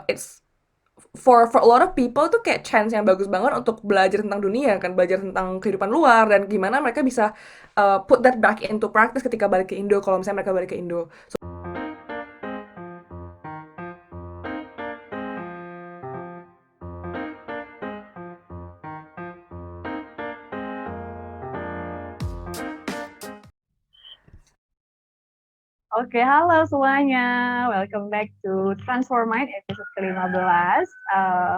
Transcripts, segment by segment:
it's for a lot of people tuh kayak chance yang bagus banget untuk belajar tentang dunia kan, belajar tentang kehidupan luar dan gimana mereka bisa put that back into practice ketika balik ke Indo kalau misalnya mereka balik ke Indo. Oke, halo semuanya. Welcome back to Transform Mind episode ke-15.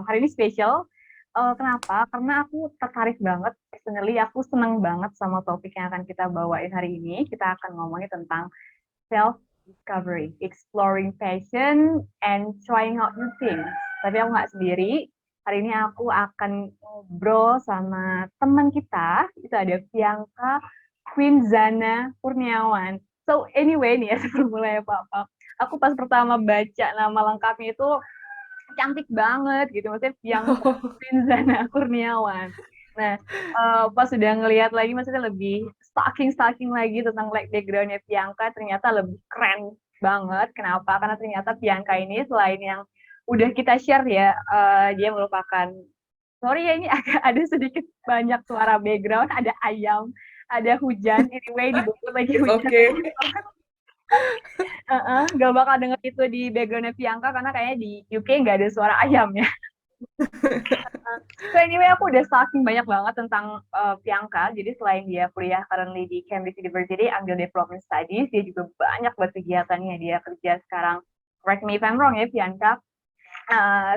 Hari ini spesial. Kenapa? Karena aku tertarik banget. Personally, aku seneng banget sama topik yang akan kita bawain hari ini. Kita akan ngomongin tentang self-discovery, exploring passion, and trying out new things. Tapi aku nggak sendiri. Hari ini aku akan ngobrol sama teman kita. Itu ada Bianca Queen Zana Kurniawan. So anyway nih ya sebelum mulai apa-apa. Aku pas pertama baca nama lengkapnya itu cantik banget gitu. Maksudnya Bianca Queen Zana Kurniawan. Nah, pas sudah ngelihat lagi maksudnya lebih stalking lagi tentang like backgroundnya Bianca ternyata lebih keren banget. Kenapa? Karena ternyata Bianca ini selain yang udah kita share ya, dia merupakan sorry ya ini agak ada sedikit banyak suara background, ada ayam, ada hujan, anyway di Bogor lagi It's hujan. okay. Gak bakal denger itu di backgroundnya Priyanka karena kayaknya di UK nggak ada suara ayam ya. So anyway aku udah stalking banyak banget tentang Priyanka. Jadi selain dia kuliah currently di Cambridge University ambil Development Studies, dia juga banyak buat kegiatannya. Dia kerja sekarang, correct me if I'm wrong ya Priyanka,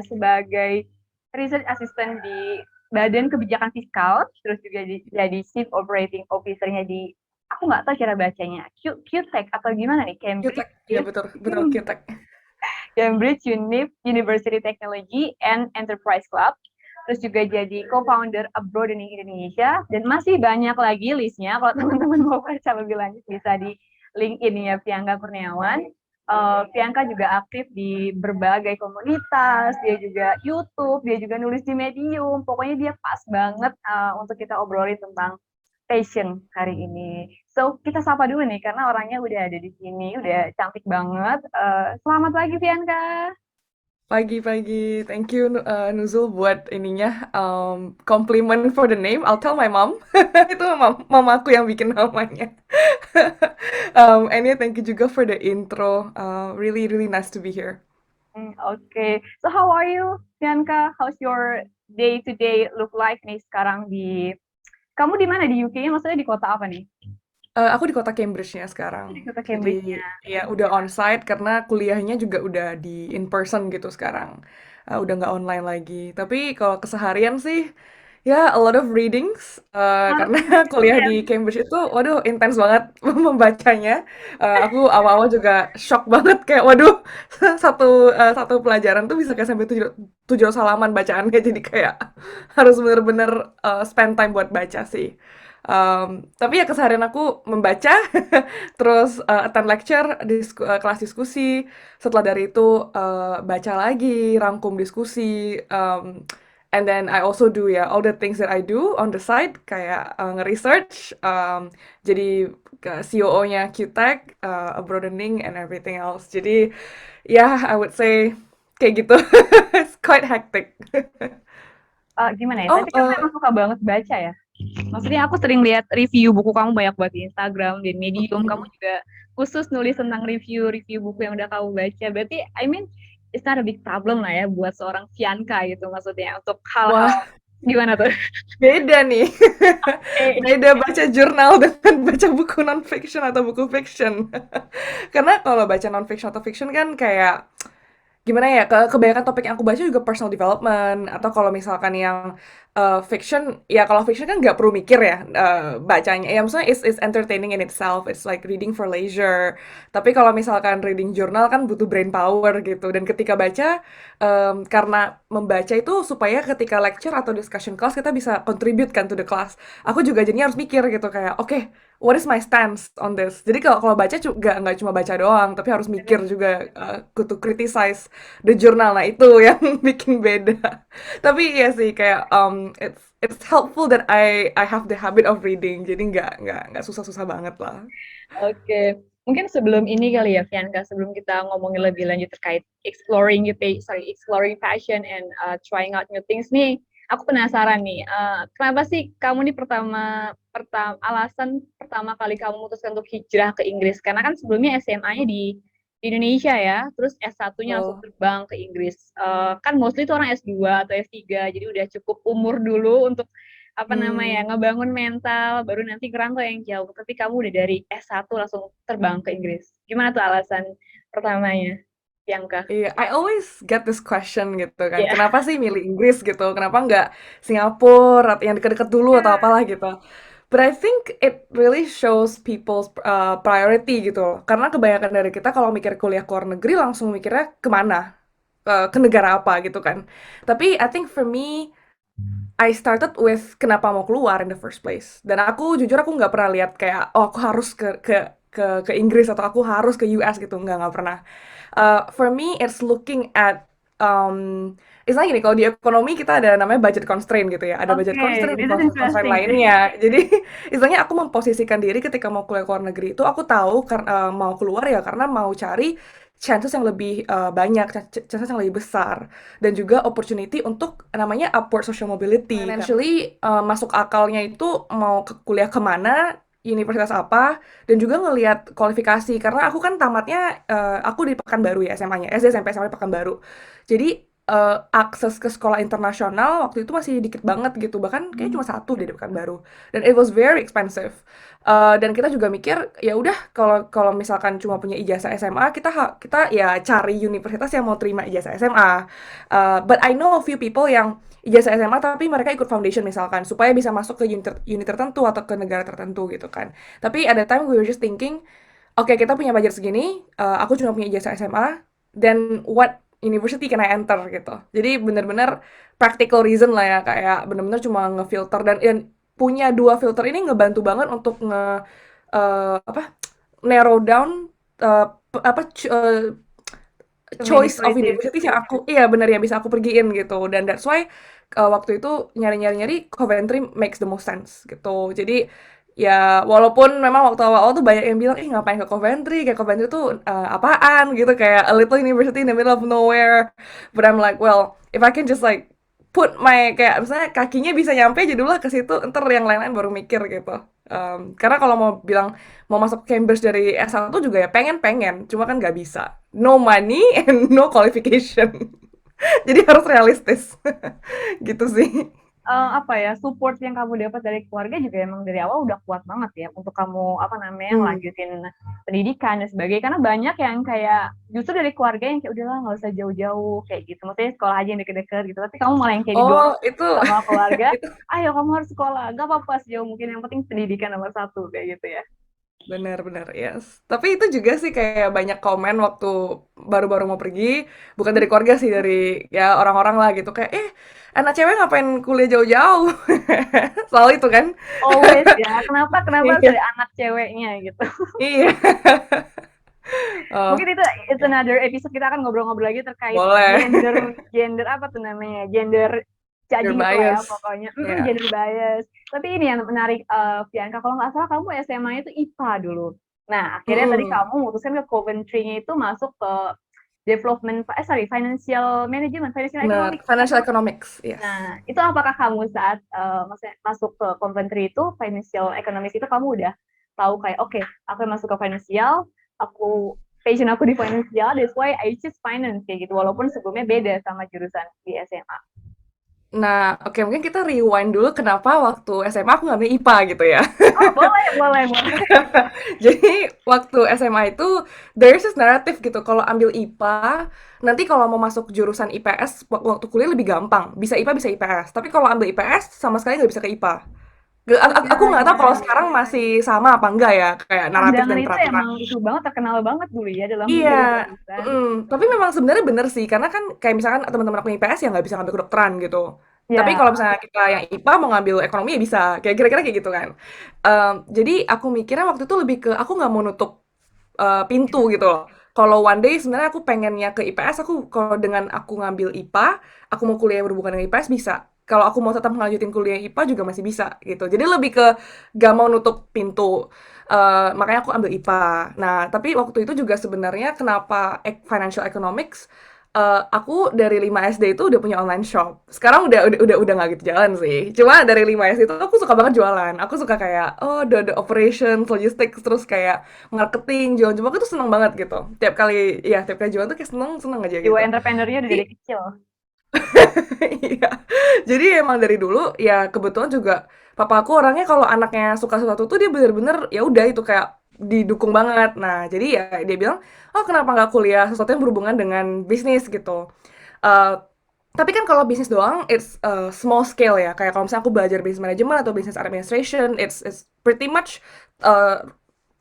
sebagai research assistant di Badan Kebijakan Fiskal, terus juga jadi Chief Operating Officer-nya di, aku nggak tahu cara bacanya, QTech atau gimana nih, QTech, Cambridge ya betul, betul QTech. Cambridge University Technology and Enterprise Club. Terus juga jadi co-founder Abroadening Indonesia dan masih banyak lagi listnya. Kalau teman-teman mau baca lebih lanjut bisa di link ini ya Priyanka Kurniawan. Priyanka juga aktif di berbagai komunitas, dia juga YouTube, dia juga nulis di Medium. Pokoknya dia pas banget untuk kita obrolin tentang passion hari ini. So, kita sapa dulu nih, karena orangnya udah ada di sini, udah cantik banget. Selamat pagi, Bianca. Pagi-pagi, thank you Nuzul buat ininya compliment for the name. I'll tell my mom. Itu mamaku yang bikin namanya. And yeah, thank you juga for the intro. Really really nice to be here. Okay. So, how are you, Bianca? How's your day-to-day look like nih sekarang kamu di mana di UK-nya? Maksudnya di kota apa nih? Aku di kota Cambridge-nya Di sekarang. kota Jadi Cambridge-nya. ya udah onsite karena kuliahnya juga udah di in person gitu sekarang. Udah nggak online lagi. Tapi kalau keseharian sih ya a lot of readings karena kuliah di Cambridge itu waduh intens banget membacanya. Aku awal-awal juga shock banget kayak waduh satu pelajaran tuh bisa kayak sampai tujuh halaman bacaannya jadi kayak harus bener-bener spend time buat baca sih. Tapi ya keseharian aku membaca, terus attend lecture, kelas diskusi. Setelah dari itu baca lagi, rangkum diskusi. And then I also do ya all the things that I do on the side kayak nge-research, jadi COO-nya QTech, broadening and everything else. Jadi ya I would say kayak gitu. It's quite hectic. Gimana ya? Oh, Tapi kamu emang suka banget baca ya? Maksudnya aku sering lihat review buku kamu banyak banget di Instagram, di Medium. Kamu juga khusus nulis tentang review-review buku yang udah kamu baca. Berarti, I mean, it's not a big problem lah ya buat seorang Fianka gitu. Maksudnya untuk hal-hal wah, gimana tuh? beda nih. Eh, Beda baca jurnal dengan baca buku non-fiction atau buku fiction. Karena kalau baca non-fiction atau fiction kan kayak gimana ya, kebanyakan topik yang aku baca juga personal development atau kalau misalkan yang fiction, ya kalau fiction kan nggak perlu mikir ya bacanya. Ya maksudnya it's entertaining in itself, it's like reading for leisure. Tapi kalau misalkan reading journal kan butuh brain power gitu. Dan ketika baca, karena membaca itu supaya ketika lecture atau discussion class kita bisa contribute kan to the class. Aku juga jadinya harus mikir gitu kayak, oke, what is my stance on this? Jadi kalau kalau baca juga nggak cuma baca doang, tapi harus mikir juga to criticize the journal. Nah itu yang bikin beda. Tapi iya sih kayak it's helpful that I have the habit of reading. Jadi nggak susah-susah banget lah. Oke. Mungkin sebelum ini kali ya, Fianka, sebelum kita ngomongin lebih lanjut terkait exploring passion and trying out new things nih, aku penasaran nih, kenapa sih kamu nih alasan pertama kali kamu memutuskan untuk hijrah ke Inggris? Karena kan sebelumnya SMA-nya di Indonesia ya, terus S1-nya langsung Oh. terbang ke Inggris. Kan mostly itu orang S2 atau S3, jadi udah cukup umur dulu untuk apa namanya Hmm. ngebangun mental baru nanti ngerantau yang jauh, tapi kamu udah dari S1 langsung terbang ke Inggris, gimana tuh alasan pertamanya, Bianca? Iya, I always get this question gitu kan. Iya. Kenapa sih milih Inggris gitu? Kenapa nggak Singapura atau yang deket-deket dulu atau apalah gitu? But I think it really shows people's priority gitu loh. Karena kebanyakan dari kita kalau mikir kuliah ke luar negeri langsung mikirnya kemana? Ke negara apa gitu kan. Tapi I think for me, I started with kenapa mau keluar in the first place. Dan aku jujur aku nggak pernah lihat kayak oh aku harus ke Inggris atau aku harus ke US gitu, nggak pernah. For me it's looking at istilahnya gini, kalau di ekonomi kita ada namanya budget constraint gitu ya, ada budget Oke, constraint, this is constraint interesting sih. lainnya. Jadi istilahnya aku memposisikan diri ketika mau kuliah ke luar negeri itu aku tahu karena mau keluar ya karena mau cari chances yang lebih banyak, chances yang lebih besar dan juga opportunity untuk namanya upward social mobility. Financially masuk akalnya itu mau kuliah kemana, universitas apa, dan juga ngelihat kualifikasi karena aku kan tamatnya aku di Pekanbaru ya SMA-nya, SD SMP SMA di Pekanbaru. Jadi akses ke sekolah internasional waktu itu masih dikit banget gitu, bahkan kayak cuma satu di Pekanbaru, dan it was very expensive. Dan kita juga mikir ya udah kalau kalau misalkan cuma punya ijazah SMA kita ya cari universitas yang mau terima ijazah SMA. But I know a few people yang ijazah SMA tapi mereka ikut foundation misalkan supaya bisa masuk ke unit tertentu atau ke negara tertentu gitu kan. Tapi at the time we were just thinking, oke kita punya budget segini, aku cuma punya ijazah SMA, then what university can I enter gitu. Jadi bener-bener practical reason lah ya, kayak bener-bener cuma ngefilter dan punya dua filter ini ngebantu banget untuk apa narrow down uh, apa Too many choice of choices. university yang aku iya bener yang bisa aku pergiin gitu, dan that's why waktu itu nyari Coventry makes the most sense gitu. Jadi ya walaupun memang waktu awal-awal tuh banyak yang bilang ngapain ke Coventry, kayak Coventry tuh apaan gitu, kayak a little university in the middle of nowhere, but I'm like well if I can just like put my kayak misalnya kakinya bisa nyampe aja dulu lah ke situ, ntar yang lain-lain baru mikir gitu. Karena kalau mau bilang mau masuk Cambridge dari S1 juga ya pengen-pengen, cuma kan nggak bisa. No money and no qualification. Jadi harus realistis. Gitu sih. Apa ya, support yang kamu dapat dari keluarga juga emang dari awal udah kuat banget ya untuk kamu apa namanya Hmm. ngelanjutin pendidikan dan sebagainya, karena banyak yang kayak justru dari keluarga yang kayak udahlah nggak usah jauh-jauh kayak gitu, maksudnya sekolah aja yang deket-deket gitu, tapi kamu malah yang kayak Oh, didorong itu sama keluarga, itu ayo kamu harus sekolah, nggak apa-apa sejauh mungkin yang penting pendidikan nomor satu kayak gitu ya. benar-benar yes. Tapi itu juga sih kayak banyak komen waktu baru-baru mau pergi, bukan dari keluarga sih, dari ya orang-orang lah gitu kayak anak cewek ngapain kuliah jauh-jauh. Soal itu kan. Always ya, kenapa kenapa harus Iya. ada anak ceweknya gitu. Iya. Oh, Mungkin itu another episode, kita akan ngobrol-ngobrol lagi terkait boleh. gender gender apa tuh namanya, gender Your judging itu lah ya bias. pokoknya. Ya. Gender bias. Tapi ini yang menarik, Bianca, kalau nggak salah kamu SMA itu IPA dulu. Nah akhirnya tadi Mm-mm. kamu memutuskan ke Coventry-nya itu masuk ke financial management, financial Benar, economics. financial economics, yes. Nah itu apakah kamu saat maksudnya masuk ke Coventry itu financial economics itu kamu udah tahu kayak oke, aku masuk ke financial, aku passion aku di financial, that's why I choose finance kayak gitu, walaupun sebelumnya beda sama jurusan di SMA. Nah, oke mungkin kita rewind dulu kenapa waktu SMA aku ngambil IPA gitu ya. Oh boleh boleh boleh. Jadi waktu SMA itu there's this narrative gitu, kalau ambil IPA nanti kalau mau masuk jurusan IPS waktu kuliah lebih gampang, bisa IPA bisa IPS. Tapi kalau ambil IPS sama sekali nggak bisa ke IPA. Aku Ya nggak tahu ya kalau ya. sekarang masih sama apa enggak ya, kayak naratif Pandangan dan itu peraturan. emang itu banget, terkenal banget dulu ya dalam Iya, dunia jurusan. tapi memang sebenarnya bener sih, karena kan kayak misalkan teman-teman aku yang IPS ya nggak bisa ngambil kedokteran gitu. Tapi Ya. kalau misalnya kita yang IPA mau ngambil ekonomi ya bisa, kayak kira-kira kayak gitu kan. Jadi aku mikirnya waktu itu lebih ke aku nggak mau nutup pintu gitu loh. Kalau one day sebenarnya aku pengennya ke IPS, aku kalau dengan aku ngambil IPA, aku mau kuliah yang berhubungan dengan IPS bisa. Kalau aku mau tetap ngelanjutin kuliah IPA juga masih bisa gitu. Jadi lebih ke gak mau nutup pintu. makanya aku ambil IPA. Nah, tapi waktu itu juga sebenarnya kenapa financial economics, aku dari 5 SD itu udah punya online shop. Sekarang udah nggak gitu jalan sih. Cuma dari 5 SD itu aku suka banget jualan. Aku suka kayak oh the operations, logistics, terus kayak marketing, jualan. Cuma aku tuh seneng banget gitu. Tiap kali jualan tuh kayak seneng seneng aja Jiwa gitu. entrepreneurnya udah Jadi dari kecil. iya. Jadi emang dari dulu ya kebetulan juga papa aku orangnya kalau anaknya suka sesuatu tuh dia bener-bener ya udah itu kayak didukung banget. Nah, jadi ya dia bilang, "Oh, kenapa nggak kuliah sesuatu yang berhubungan dengan bisnis gitu?" Eh, tapi kan kalau bisnis doang it's small scale ya. Kayak kalau misalnya aku belajar business management atau business administration, it's pretty much eh,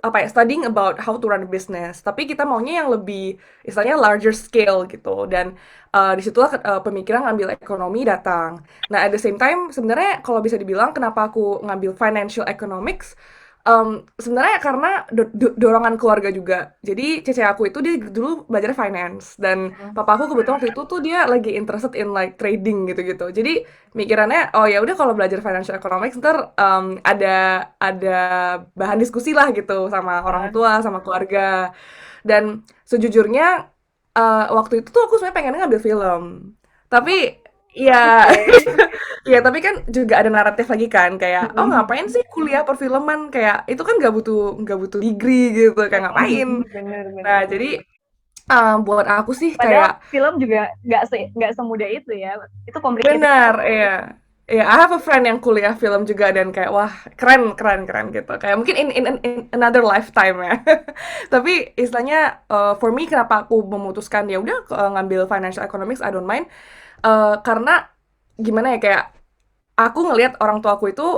apa ya studying about how to run a business, tapi kita maunya yang lebih istilahnya larger scale gitu. Dan disitulah pemikiran ngambil ekonomi datang. Nah, at the same time sebenarnya kalau bisa dibilang kenapa aku ngambil financial economics, sebenarnya karena dorongan keluarga juga. Jadi cece aku itu dia dulu belajar finance, dan papa aku kebetulan waktu itu tuh dia lagi interested in like trading gitu-gitu. Jadi mikirannya oh ya udah kalau belajar financial economics ntar ada bahan diskusi lah gitu sama orang Kan? tua sama keluarga. Dan sejujurnya waktu itu tuh aku sebenarnya pengen ngambil film, tapi ya Oke. ya tapi kan juga ada naratif lagi kan kayak oh ngapain sih kuliah perfilman, kayak itu kan nggak butuh degree gitu, kayak ngapain. Nah, Bener-bener. jadi buat aku sih Padahal kayak film juga nggak semudah itu ya. Itu complicated. benar, iya. Iya, I have a friend yang kuliah film juga dan kayak wah, keren keren keren gitu. Kayak mungkin in another lifetime ya. Tapi istilahnya for me kenapa aku memutuskan ya udah ngambil financial economics I don't mind. Karena gimana ya kayak aku ngelihat orang tua aku itu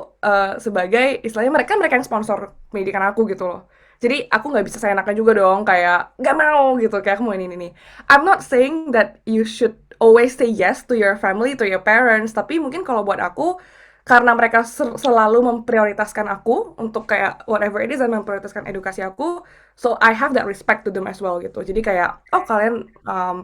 sebagai istilahnya mereka mereka yang sponsor pendidikan aku gitu loh. Jadi aku nggak bisa seenaknya juga dong kayak nggak mau gitu kayak aku mau ini nih. I'm not saying that you should always say yes to your family, to your parents. Tapi mungkin kalau buat aku karena mereka selalu memprioritaskan aku untuk kayak whatever it is dan memprioritaskan edukasi aku, so I have that respect to them as well gitu. Jadi kayak oh kalian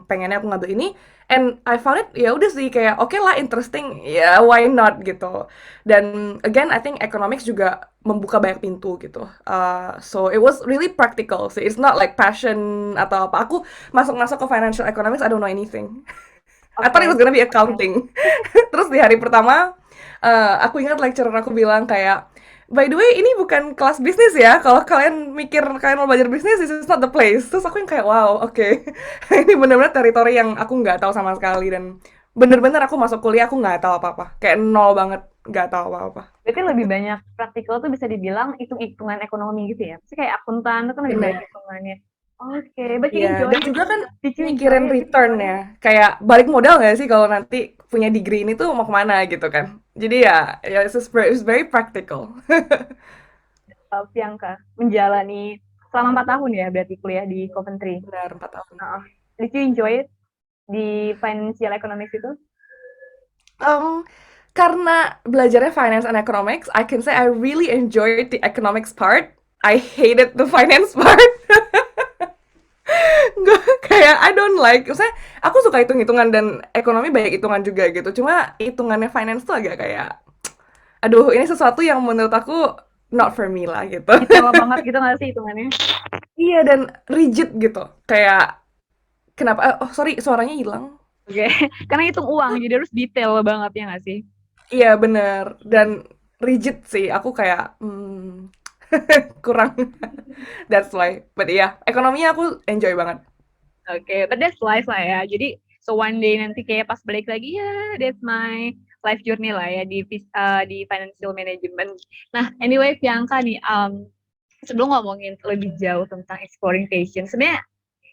pengennya aku ngambil ini, and I found it ya udah sih kayak oke lah interesting ya why not gitu. Dan again I think economics juga membuka banyak pintu gitu. So it was really practical sih, it's not like passion atau apa. Aku masuk-masuk ke financial economics I don't know anything. I thought it Oke. was gonna be accounting. Terus di hari pertama aku ingat lecturer aku bilang kayak by the way ini bukan kelas bisnis ya, kalau kalian mikir kalian mau belajar bisnis this is not the place. Terus aku yang kayak wow oke. Ini bener-bener teritori yang aku nggak tahu sama sekali, dan bener-bener aku masuk kuliah aku nggak tahu apa-apa kayak nol banget, nggak tahu apa-apa. Berarti lebih banyak praktikal tuh bisa dibilang hitung-hitungan ekonomi gitu ya. Pasti kayak akuntan itu kan lebih banyak Bener. hitungannya. Oke, but you Iya, enjoy dan it? juga kan Did you enjoy mikirin it? return ya. Kayak balik modal nggak sih kalau nanti punya degree ini tuh mau kemana gitu kan. Jadi ya it's very practical. Bianca menjalani selama 4 tahun ya berarti kuliah di Coventry. Benar, 4 tahun. Did you enjoy it di financial economics itu? Um, karena belajarnya finance and economics, I can say I really enjoyed the economics part. I hated the finance part. Nggak, kayak I don't like. Maksudnya aku suka hitung-hitungan dan ekonomi banyak hitungan juga gitu. Cuma hitungannya finance tuh agak kayak, aduh ini sesuatu yang menurut aku not for me lah gitu. Detail banget gitu nggak sih hitungannya? Iya, dan rigid gitu. Kayak kenapa? Oh sorry, suaranya hilang. Oke, karena hitung uang jadi harus detail banget ya nggak sih? Iya bener, dan rigid sih. Aku kayak kurang. That's why. But iya, ekonominya aku enjoy banget. Oke, but that's life lah ya. Jadi so one day nanti kayak pas balik lagi ya, that's my life journey lah ya di financial management. Nah, anyway, Bianca nih, sebelum ngomongin lebih jauh tentang exploring passion, sebenarnya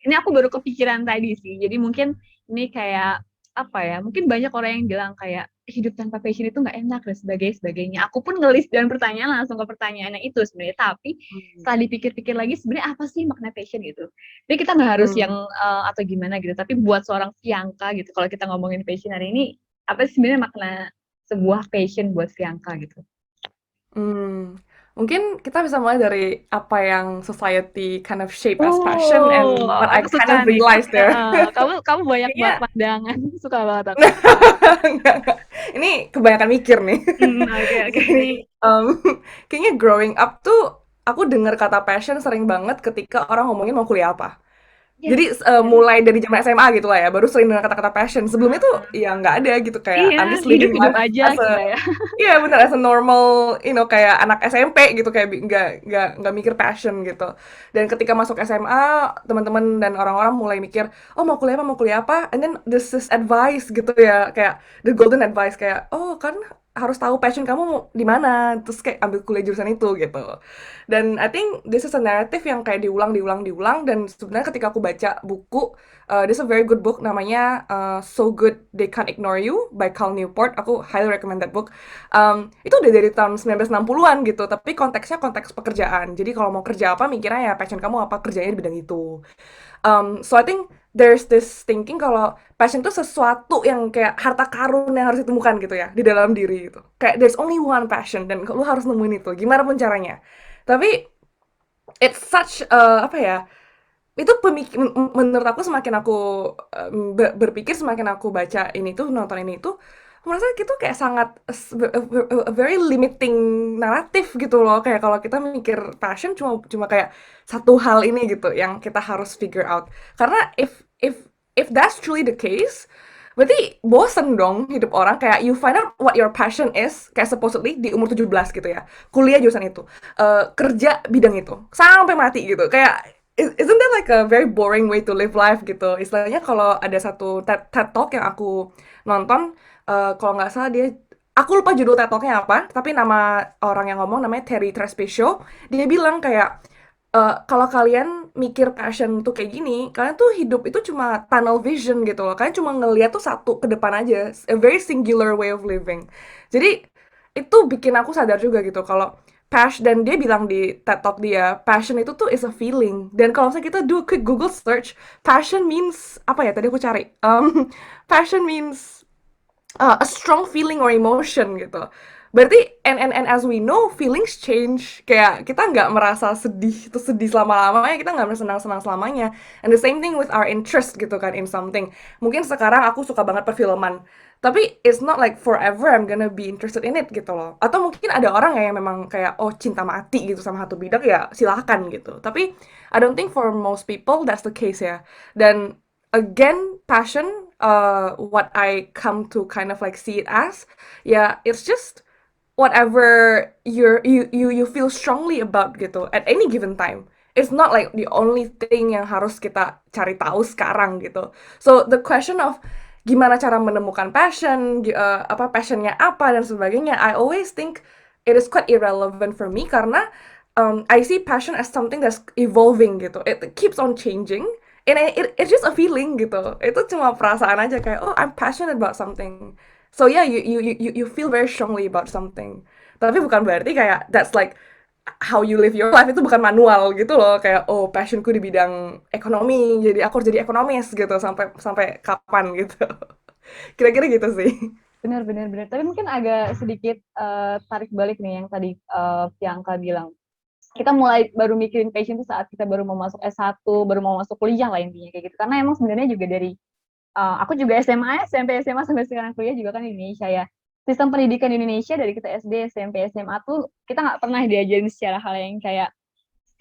ini aku baru kepikiran tadi sih. Jadi mungkin ini kayak apa ya? Mungkin banyak orang yang bilang kayak hidup tanpa passion itu nggak enak dan sebagainya. Aku pun ngelis dan pertanyaan langsung ke pertanyaannya itu sebenarnya. Tapi setelah dipikir-pikir lagi sebenarnya apa sih makna passion itu? Jadi kita nggak harus yang atau gimana gitu. Tapi buat seorang Priyanka gitu, kalau kita ngomongin passion hari ini, apa sih sebenarnya makna sebuah passion buat Priyanka gitu? Hmm, mungkin kita bisa mulai dari apa yang society kind of shape as passion and what I Aku kind suka of nih. realized there. Kamu banyak banget Kayaknya pandangan, suka banget aku. enggak. Ini kebanyakan mikir nih. Oke. Jadi, kayaknya growing up tuh aku dengar kata passion sering banget ketika orang ngomongin mau kuliah apa. Yes, Jadi yes. mulai dari zaman SMA gitu lah ya, baru sering dengar kata-kata passion. Sebelumnya tuh ya nggak ada gitu, kayak Iya, I'm just living hidup-hidup life aja as a kita ya. iya bener, as a normal, kayak anak SMP gitu, kayak nggak mikir passion gitu. Dan ketika masuk SMA, teman-teman dan orang-orang mulai mikir, oh mau kuliah apa, and then this is advice gitu ya, kayak the golden advice, kayak oh kan harus tahu passion kamu mau di mana, terus kayak ambil kuliah jurusan itu gitu. Dan I think this is a narrative yang kayak diulang, dan sebenarnya ketika aku baca buku, this is a very good book namanya So Good They Can't Ignore You by Cal Newport. Aku highly recommend that book. Itu udah dari tahun 1960-an gitu, tapi konteksnya konteks pekerjaan. Jadi kalau mau kerja apa, mikirnya ya passion kamu apa, kerjanya di bidang itu. So I think there's this thinking kalau passion itu sesuatu yang kayak harta karun yang harus ditemukan gitu ya di dalam diri gitu. Kayak there's only one passion dan lu harus nemuin itu. Gimana pun caranya. Tapi it's such apa ya? Itu menurut aku semakin aku berpikir, semakin aku baca ini tuh, nonton ini tuh, merasa gitu kayak sangat a very limiting naratif gitu loh, kayak kalau kita mikir passion cuma cuma kayak satu hal ini gitu yang kita harus figure out, karena if that's truly the case, berarti bosen dong hidup orang, kayak you find out what your passion is kayak supposedly di umur 17 gitu ya, kuliah jurusan itu, kerja bidang itu sampai mati gitu, kayak isn't that like a very boring way to live life gitu? Istilahnya kalau ada satu TED Talk yang aku nonton, kalau nggak salah dia, aku lupa judul TED Talk-nya apa, tapi nama orang yang ngomong namanya Terry Trespicio. Dia bilang kayak, kalau kalian mikir passion tuh kayak gini, kalian tuh hidup itu cuma tunnel vision gitu loh. Kalian cuma ngeliat tuh satu ke depan aja, a very singular way of living. Jadi itu bikin aku sadar juga gitu kalau passion, dan dia bilang di TED Talk dia, passion itu tuh is a feeling. Dan kalau misalnya kita do a quick Google search, passion means apa ya? Tadi aku cari. Passion means a strong feeling or emotion gitu. Berarti and as we know, feelings change. Kayak kita nggak merasa sedih itu sedih selama-lamanya, kita nggak merasa senang-senang selamanya. And the same thing with our interest gitu kan in something. Mungkin sekarang aku suka banget perfilman, tapi it's not like forever I'm gonna be interested in it gitu loh. Atau mungkin ada orang ya yang memang kayak oh cinta mati gitu sama satu bidang, ya silahkan gitu. Tapi I don't think for most people that's the case ya. Dan again, passion, what I come to kind of like see it as, yeah, it's just whatever you feel strongly about gitu at any given time. It's not like the only thing yang harus kita cari tahu sekarang gitu. So the question of gimana cara menemukan passion, apa passionnya apa dan sebagainya, I always think it is quite irrelevant for me, karena I see passion as something that's evolving gitu. It keeps on changing. And it's just a feeling gitu. Itu cuma perasaan aja, kayak oh I'm passionate about something. So yeah, you feel very strongly about something. Tapi bukan berarti kayak that's like how you live your life, itu bukan manual gitu loh, kayak oh passionku di bidang ekonomi, jadi aku harus jadi ekonomis gitu sampai sampai kapan gitu. Kira-kira gitu sih. Benar, benar, benar. Tapi mungkin agak sedikit tarik balik nih yang tadi Priyanka bilang. Kita mulai baru mikirin passion itu saat kita baru mau masuk S1, baru mau masuk kuliah lah intinya kayak gitu. Karena emang sebenarnya juga dari aku juga SMA, SMP, SMA sampai sekarang kuliah juga kan di Indonesia ya. Sistem pendidikan di Indonesia dari kita SD, SMP, SMA tuh kita nggak pernah diajarin secara hal yang kayak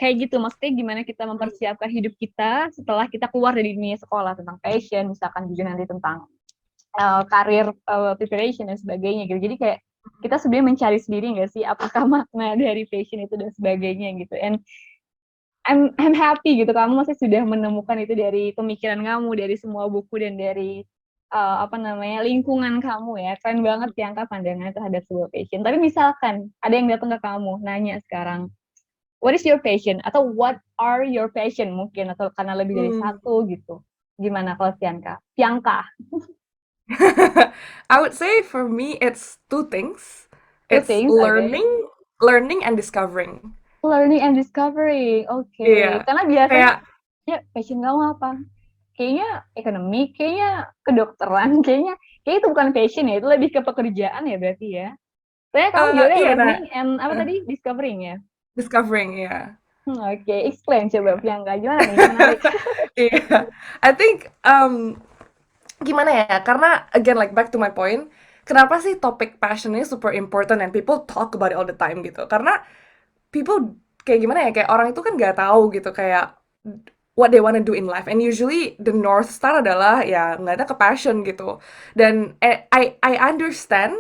kayak gitu. Maksudnya gimana kita mempersiapkan hidup kita setelah kita keluar dari dunia sekolah, tentang passion, misalkan juga nanti tentang karir preparation dan sebagainya gitu. Jadi kayak kita sebenarnya mencari sendiri nggak sih apakah makna dari passion itu dan sebagainya gitu. And I'm happy gitu kamu masih sudah menemukan itu dari pemikiran kamu, dari semua buku dan dari apa namanya lingkungan kamu ya. Keren banget ya angka pandangan terhadap sebuah passion. Tapi misalkan ada yang datang ke kamu nanya sekarang, what is your passion? Atau what are your passion mungkin, atau karena lebih dari Hmm. satu gitu. Gimana kalau Tianka? Tianka, I would say for me it's two things. two It's things, okay. learning and discovering. Learning and discovering, oke. Iya, Karena biasanya, kayak ya passion kamu apa? Kayaknya ekonomi, kayaknya kedokteran, kayak itu bukan passion ya, itu lebih ke pekerjaan ya berarti ya. Saya kamu jawabnya iya, nah, learning and apa eh, tadi? Discovering ya? discovering ya. Oke, explain coba Priyanka, gimana nih? Menarik. Iya, I think gimana ya? Karena again like back to my point, kenapa sih topik passion ini super important and people talk about it all the time gitu? Karena people kayak gimana ya, kayak orang itu kan nggak tahu gitu kayak what they wanna do in life, and usually the North Star adalah ya nggak ada ke passion gitu. Dan I understand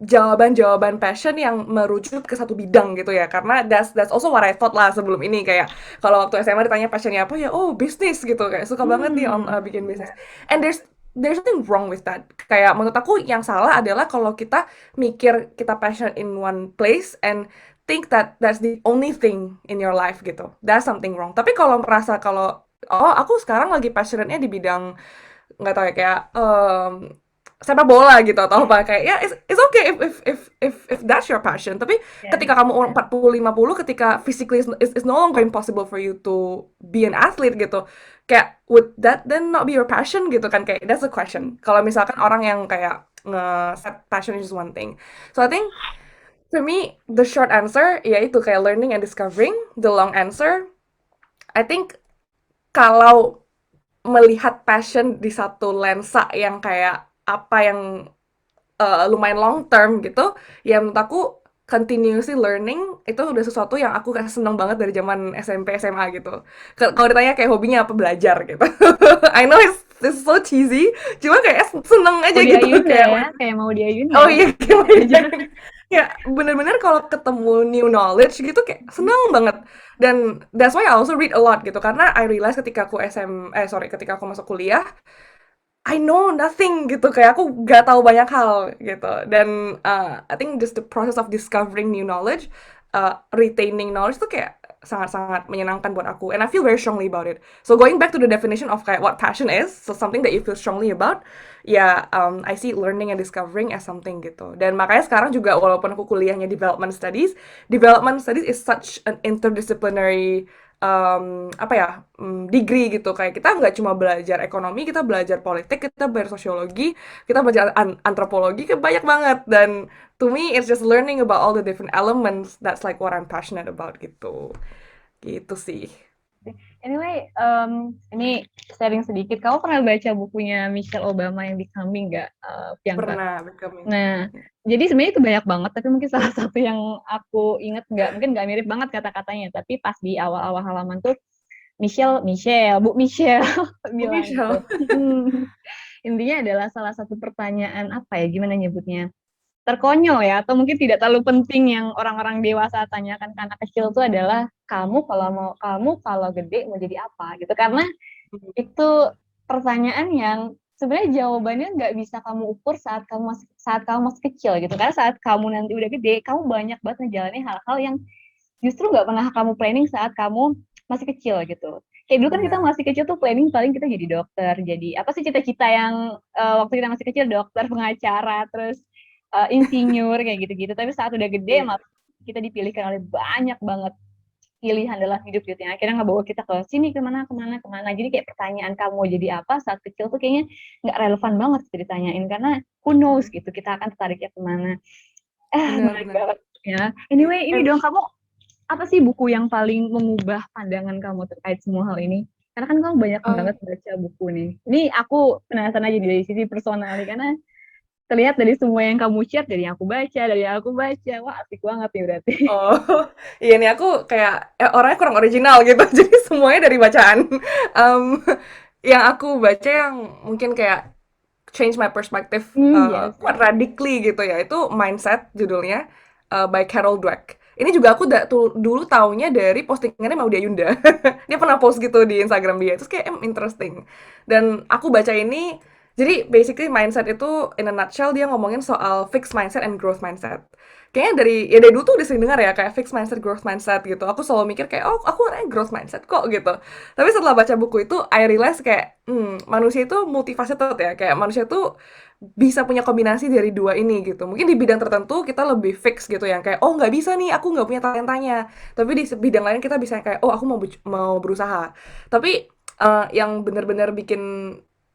jawaban-jawaban passion yang merujuk ke satu bidang gitu ya, karena that's also what I thought lah sebelum ini. Kayak kalau waktu SMA ditanya passionnya apa, ya oh bisnis gitu, kayak suka banget nih bikin bisnis. And there's nothing wrong with that. Kayak menurut aku yang salah adalah kalau kita mikir kita passion in one place and think that that's the only thing in your life gitu. That's something wrong. Tapi kalau merasa kalau oh aku sekarang lagi passionate-nya di bidang nggak tahu ya, kayak sepak bola gitu atau apa, kayak ya it's okay if that's your passion. Tapi Yes, ketika kamu umur 40 50, ketika physically is no longer impossible for you to be an athlete gitu, kayak would that then not be your passion gitu kan, kayak that's the question. Kalau misalkan orang yang kayak nge-set passion is just one thing. So I think for me, the short answer yaitu kayak learning and discovering. The long answer, I think kalau melihat passion di satu lensa yang kayak apa yang lumayan long term gitu, ya menurut aku continuously learning itu udah sesuatu yang aku kayak seneng banget dari zaman SMP SMA gitu. Kalau ditanya kayak hobinya apa, belajar gitu. I know it's so cheesy, cuma kayak seneng aja mau di gitu Ayunda kayak. ya, kayak mau di Ayunda Oh ya. iya, Belajar. gimana? Ya bener-bener kalau ketemu new knowledge gitu kayak seneng banget. Dan that's why I also read a lot gitu, karena I realize ketika aku ketika aku masuk kuliah, I know nothing gitu, kayak aku gak tahu banyak hal gitu. Dan I think just the process of discovering new knowledge, retaining knowledge tuh kayak sangat-sangat menyenangkan buat aku, and I feel very strongly about it. So going back to the definition of kayak what passion is, so something that you feel strongly about, ya I see learning and discovering as something gitu. Dan makanya sekarang juga walaupun aku kuliahnya development studies is such an interdisciplinary apa ya, degree gitu. Kayak kita nggak cuma belajar ekonomi, kita belajar politik, kita belajar sosiologi, kita belajar antropologi, kayak banyak banget. Dan to me it's just learning about all the different elements, that's like what I'm passionate about gitu. Gitu sih. Anyway, ini sharing sedikit. Kamu pernah baca bukunya Michelle Obama yang Becoming nggak, Bianca? Pernah becoming. Nah, jadi sebenarnya itu banyak banget, tapi mungkin salah satu yang aku inget mungkin nggak mirip banget kata-katanya, tapi pas di awal-awal halaman tuh Bu Michelle Oh, bilang gitu. Michelle. Intinya adalah salah satu pertanyaan apa ya, gimana nyebutnya? Terkonyol ya, atau mungkin tidak terlalu penting yang orang-orang dewasa tanyakan ke anak kecil itu adalah kamu kalau gede mau jadi apa gitu. Karena itu pertanyaan yang sebenarnya jawabannya nggak bisa kamu ukur saat kamu masih kecil gitu. Karena saat kamu nanti udah gede, kamu banyak banget ngejalanin hal-hal yang justru nggak pernah kamu planning saat kamu masih kecil gitu. Kayak dulu kan kita Benar. masih kecil tuh planning paling kita jadi dokter, jadi apa sih cita-cita yang waktu kita masih kecil, dokter, pengacara, terus insinyur kayak gitu-gitu. Tapi saat udah gede Iya. malah kita dipilihkan oleh banyak banget pilihan dalam hidup gitu yang akhirnya ngebawa kita ke sini, kemana kemana kemana. Jadi kayak pertanyaan kamu mau jadi apa saat kecil tuh kayaknya nggak relevan banget gitu ditanyain, karena who knows gitu kita akan tertariknya kemana. Menarik Benar-benar. banget ya. Anyway, ini dong, kamu apa sih buku yang paling mengubah pandangan kamu terkait semua hal ini? Karena kan kamu banyak banget baca buku nih. Ini aku penasaran aja dari sisi personal nih, karena terlihat dari semua yang kamu share, dari yang aku baca, wah asik banget nih berarti. Oh, iya nih aku kayak orangnya kurang original gitu, jadi semuanya dari bacaan. Em, yang aku baca yang mungkin kayak change my perspective Yes. quite radically gitu ya, itu Mindset judulnya, by Carol Dweck. Ini juga aku dulu taunya dari postingannya Maudy Ayunda. Dia pernah post gitu di Instagram dia, terus kayak interesting. Dan aku baca ini, jadi basically mindset itu in a nutshell dia ngomongin soal fixed mindset and growth mindset. Kayaknya dari dulu tuh udah sering dengar ya kayak fixed mindset, growth mindset gitu. Aku selalu mikir kayak oh aku orangnya growth mindset kok gitu. Tapi setelah baca buku itu I realize kayak manusia itu multifaceted ya. Kayak manusia tuh bisa punya kombinasi dari dua ini gitu. Mungkin di bidang tertentu kita lebih fix gitu yang kayak oh nggak bisa nih aku nggak punya talentanya. Tapi di bidang lain kita bisa kayak oh aku mau berusaha. Tapi yang benar-benar bikin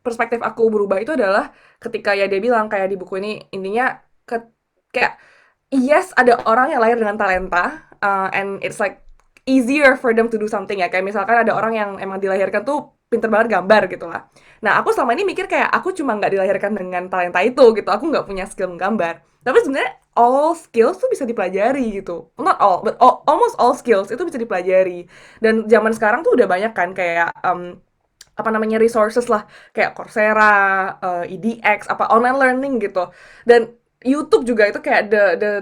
perspektif aku berubah itu adalah ketika ya dia bilang kayak di buku ini intinya kayak yes ada orang yang lahir dengan talenta, and it's like easier for them to do something ya, kayak misalkan ada orang yang emang dilahirkan tuh pinter banget gambar gitu lah. Nah, aku selama ini mikir kayak aku cuma nggak dilahirkan dengan talenta itu gitu, aku nggak punya skill menggambar. Tapi sebenarnya all skills tuh bisa dipelajari gitu. Not all, but almost all skills itu bisa dipelajari. Dan zaman sekarang tuh udah banyak kan kayak apa namanya resources lah kayak Coursera, EDX, apa online learning gitu. Dan YouTube juga itu kayak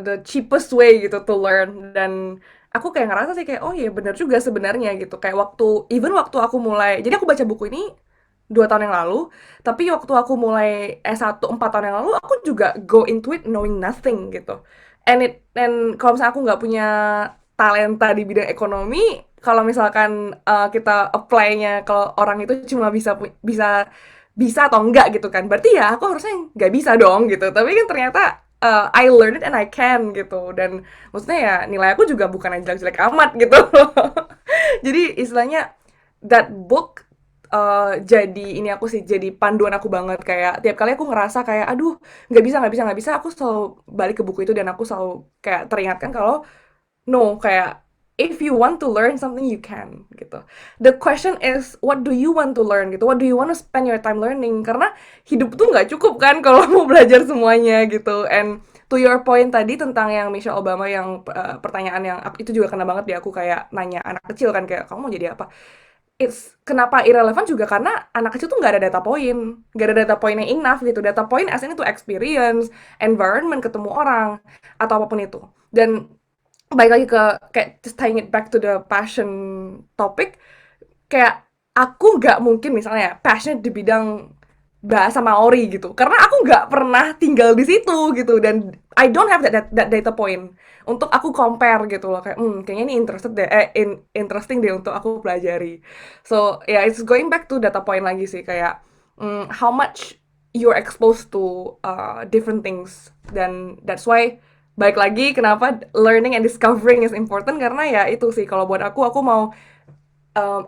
the cheapest way gitu to learn. Dan aku kayak ngerasa sih kayak oh iya bener juga sebenarnya gitu. Kayak waktu aku mulai, jadi aku baca buku ini 2 tahun yang lalu, tapi waktu aku mulai S1 4 tahun yang lalu, aku juga go into it knowing nothing gitu. And kalau misalnya aku nggak punya talenta di bidang ekonomi, kalau misalkan kita apply-nya kalau orang itu cuma bisa bisa atau enggak gitu kan, berarti ya aku harusnya nggak bisa dong gitu. Tapi kan ternyata I learn it and I can gitu. Dan maksudnya ya nilai aku juga bukan yang jelek-jelek amat gitu. Jadi istilahnya that book jadi ini aku sih jadi panduan aku banget kayak tiap kali aku ngerasa kayak aduh nggak bisa aku selalu balik ke buku itu dan aku selalu kayak teringatkan kalau no kayak if you want to learn something you can gitu. The question is what do you want to learn gitu, what do you want to spend your time learning, karena hidup tuh nggak cukup kan kalau mau belajar semuanya gitu. And to your point tadi tentang yang Michelle Obama yang pertanyaan yang itu juga kena banget di aku kayak nanya anak kecil kan kayak kamu mau jadi apa. It's kenapa irrelevant juga karena anak kecil tuh nggak ada data point, nggak ada data point yang enough gitu. Data point aslinya tuh experience, environment, ketemu orang, atau apapun itu. Dan balik lagi ke kayak just tying it back to the passion topic, kayak aku nggak mungkin misalnya passionate di bidang bahasa Maori gitu karena aku nggak pernah tinggal di situ gitu dan I don't have that data point untuk aku compare gitu loh kayak kayaknya ini interesting deh untuk aku pelajari. So yeah, it's going back to data point lagi sih kayak how much you're exposed to different things. Dan that's why baik lagi kenapa learning and discovering is important karena ya itu sih kalau buat aku mau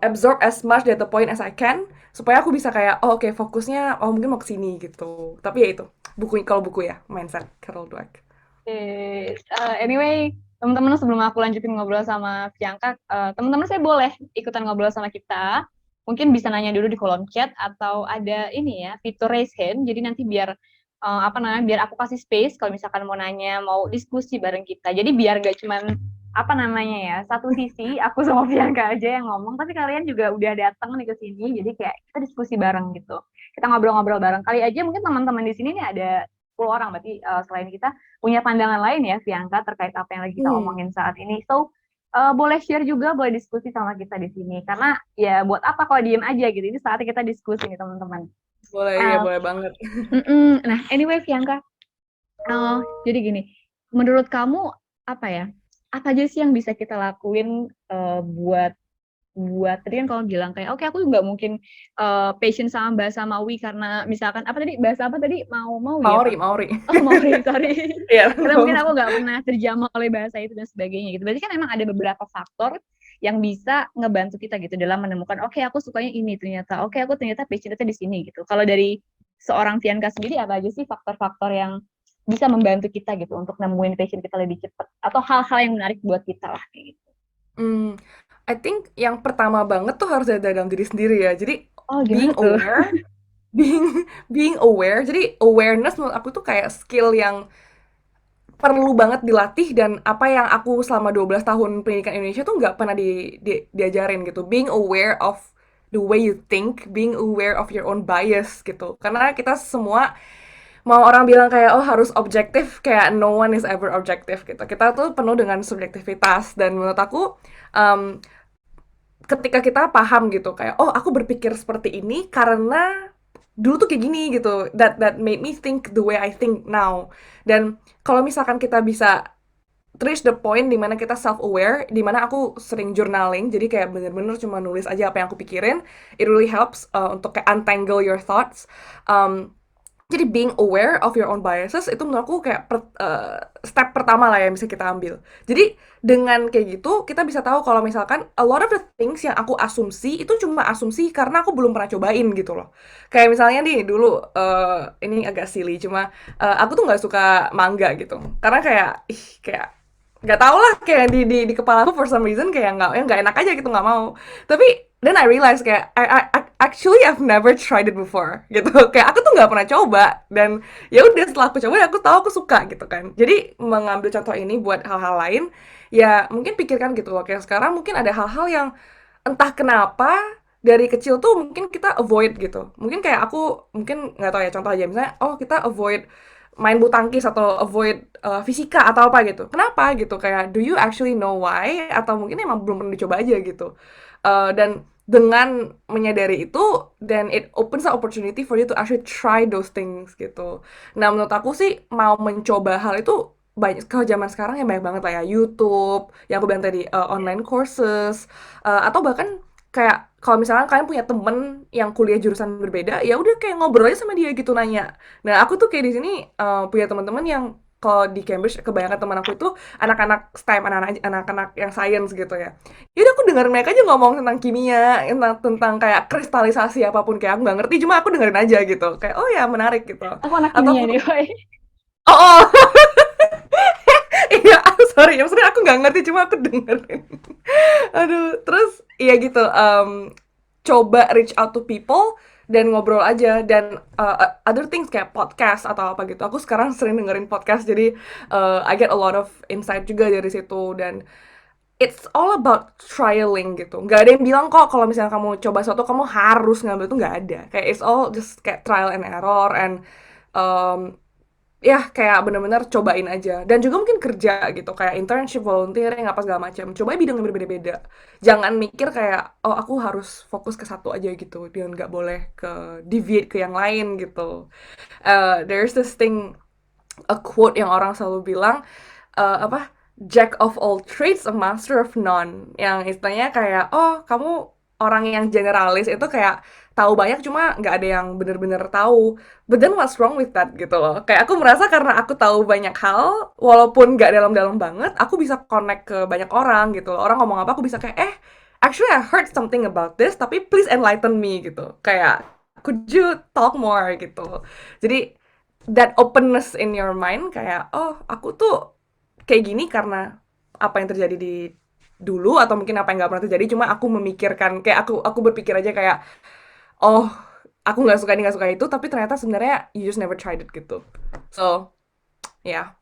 absorb as much data point as I can supaya aku bisa kayak oh oke, fokusnya oh mungkin mau ke sini gitu. Tapi ya itu kalau buku ya mindset Carol Dweck. Anyway, teman-teman sebelum aku lanjutin ngobrol sama Priyanka, teman-teman saya boleh ikutan ngobrol sama kita. Mungkin bisa nanya dulu di kolom chat atau ada ini ya fitur raise hand. Jadi nanti biar biar aku kasih space kalau misalkan mau nanya, mau diskusi bareng kita. Jadi biar gak cuman satu sisi aku sama Priyanka aja yang ngomong, tapi kalian juga udah datang nih ke sini. Jadi kayak kita diskusi bareng gitu. Kita ngobrol-ngobrol bareng. Kali aja mungkin teman-teman di sini nih ada 10 orang, berarti selain kita punya pandangan lain ya, Priyanka, terkait apa yang lagi kita omongin saat ini. So, boleh share juga, boleh diskusi sama kita di sini. Karena ya buat apa kalau diem aja gitu. Ini saatnya kita diskusi nih teman-teman. Boleh, ya boleh banget. Nah, anyway Priyanka, jadi gini, menurut kamu apa aja sih yang bisa kita lakuin buat tadi kan kalau bilang kayak oke aku nggak mungkin passion sama bahasa Maui karena misalkan bahasa apa tadi Maori. Oh Maori, sorry. Iya. Karena mungkin aku nggak pernah terjamah oleh bahasa itu dan sebagainya gitu. Berarti kan emang ada beberapa faktor yang bisa ngebantu kita gitu dalam menemukan oke aku sukanya ini ternyata, oke aku ternyata passionate di sini gitu. Kalau dari seorang Priyanka sendiri apa aja sih faktor-faktor yang bisa membantu kita gitu untuk nemuin passion kita lebih cepat atau hal-hal yang menarik buat kita lah kayak gitu. I think yang pertama banget tuh harus ada dalam diri sendiri ya. Jadi being Tuh? aware, being aware. Jadi awareness menurut aku tuh kayak skill yang perlu banget dilatih dan apa yang aku selama 12 tahun pendidikan Indonesia tuh nggak pernah diajarin gitu. Being aware of the way you think, being aware of your own bias gitu. Karena kita semua mau orang bilang kayak oh harus objektif, kayak no one is ever objective gitu. Kita tuh penuh dengan subjektivitas dan menurut aku um, ketika kita paham gitu kayak oh aku berpikir seperti ini karena dulu tuh kayak gini gitu, that made me think the way I think now. Dan kalau misalkan kita bisa reach the point dimana kita self aware, dimana aku sering journaling, jadi kayak bener-bener cuma nulis aja apa yang aku pikirin, it really helps untuk kayak untangle your thoughts. Jadi being aware of your own biases itu menurut aku kayak step pertama lah yang bisa kita ambil. Jadi dengan kayak gitu kita bisa tahu kalau misalkan a lot of the things yang aku asumsi itu cuma asumsi karena aku belum pernah cobain gitu loh. Kayak misalnya nih dulu ini agak silly cuma aku tuh nggak suka manga gitu karena kayak kayak nggak tau lah, kayak di kepala aku for some reason kayak nggak enak aja gitu, nggak mau. Tapi then I realize kayak actually I've never tried it before gitu. Kayak aku tuh nggak pernah coba, dan ya udah setelah aku coba ya aku tahu aku suka gitu kan. Jadi mengambil contoh ini buat hal-hal lain, ya mungkin pikirkan gitu loh, kayak sekarang mungkin ada hal-hal yang entah kenapa dari kecil tuh mungkin kita avoid gitu. Mungkin kayak aku mungkin nggak tahu ya, contoh aja misalnya, oh kita avoid main bulu tangkis atau avoid fisika atau apa gitu. Kenapa gitu? Kayak do you actually know why? Atau mungkin emang belum pernah dicoba aja gitu. Dan dengan menyadari itu, then it opens the opportunity for you to actually try those things gitu. Nah menurut aku sih mau mencoba hal itu banyak, kalau zaman sekarang ya banyak banget lah ya, YouTube yang aku bilang tadi, online courses, atau bahkan kayak kalau misalnya kalian punya temen yang kuliah jurusan berbeda, ya udah kayak ngobrol aja sama dia gitu, nanya. Nah aku tuh kayak di sini punya teman-teman yang kalau di Cambridge kebanyakan teman aku itu anak-anak STEM, anak-anak yang science gitu ya. Yaudah aku dengerin mereka aja ngomong tentang kimia, tentang kayak kristalisasi apapun, kayak aku nggak ngerti, cuma aku dengerin aja gitu. Kayak oh ya menarik gitu. Aku anak kimia Ataupun nih, woy. oh, oh. Iya, aku sorry, ya maksudnya aku nggak ngerti, cuma aku dengerin. Aduh, terus iya gitu, coba reach out to people dan ngobrol aja, dan other things kayak podcast atau apa gitu. Aku sekarang sering dengerin podcast, jadi I get a lot of insight juga dari situ, dan it's all about trialing gitu. Nggak ada yang bilang kok kalau misalnya kamu coba sesuatu kamu harus ngambil, itu nggak ada. Kayak it's all just kayak trial and error, and um, ya kayak bener-bener cobain aja, dan juga mungkin kerja gitu kayak internship, volunteering apa segala macam, coba bidang yang berbeda-beda, jangan mikir kayak oh aku harus fokus ke satu aja gitu, dan nggak boleh ke deviate ke yang lain gitu. There's this thing, a quote yang orang selalu bilang, apa, Jack of all trades, a master of none. Yang istilahnya kayak, oh kamu orang yang generalis itu kayak tahu banyak cuma nggak ada yang bener-bener tahu. But then what's wrong with that gitu loh. Kayak aku merasa karena aku tahu banyak hal, walaupun nggak dalam-dalam banget, aku bisa connect ke banyak orang gitu loh. Orang ngomong apa aku bisa kayak, actually I heard something about this, tapi please enlighten me gitu. Kayak, could you talk more gitu. Jadi that openness in your mind, kayak oh aku tuh kayak gini karena apa yang terjadi di dulu, atau mungkin apa yang nggak pernah terjadi, cuma aku memikirkan, kayak aku berpikir aja kayak oh aku nggak suka ini nggak suka itu, tapi ternyata sebenarnya you just never tried it gitu. So ya,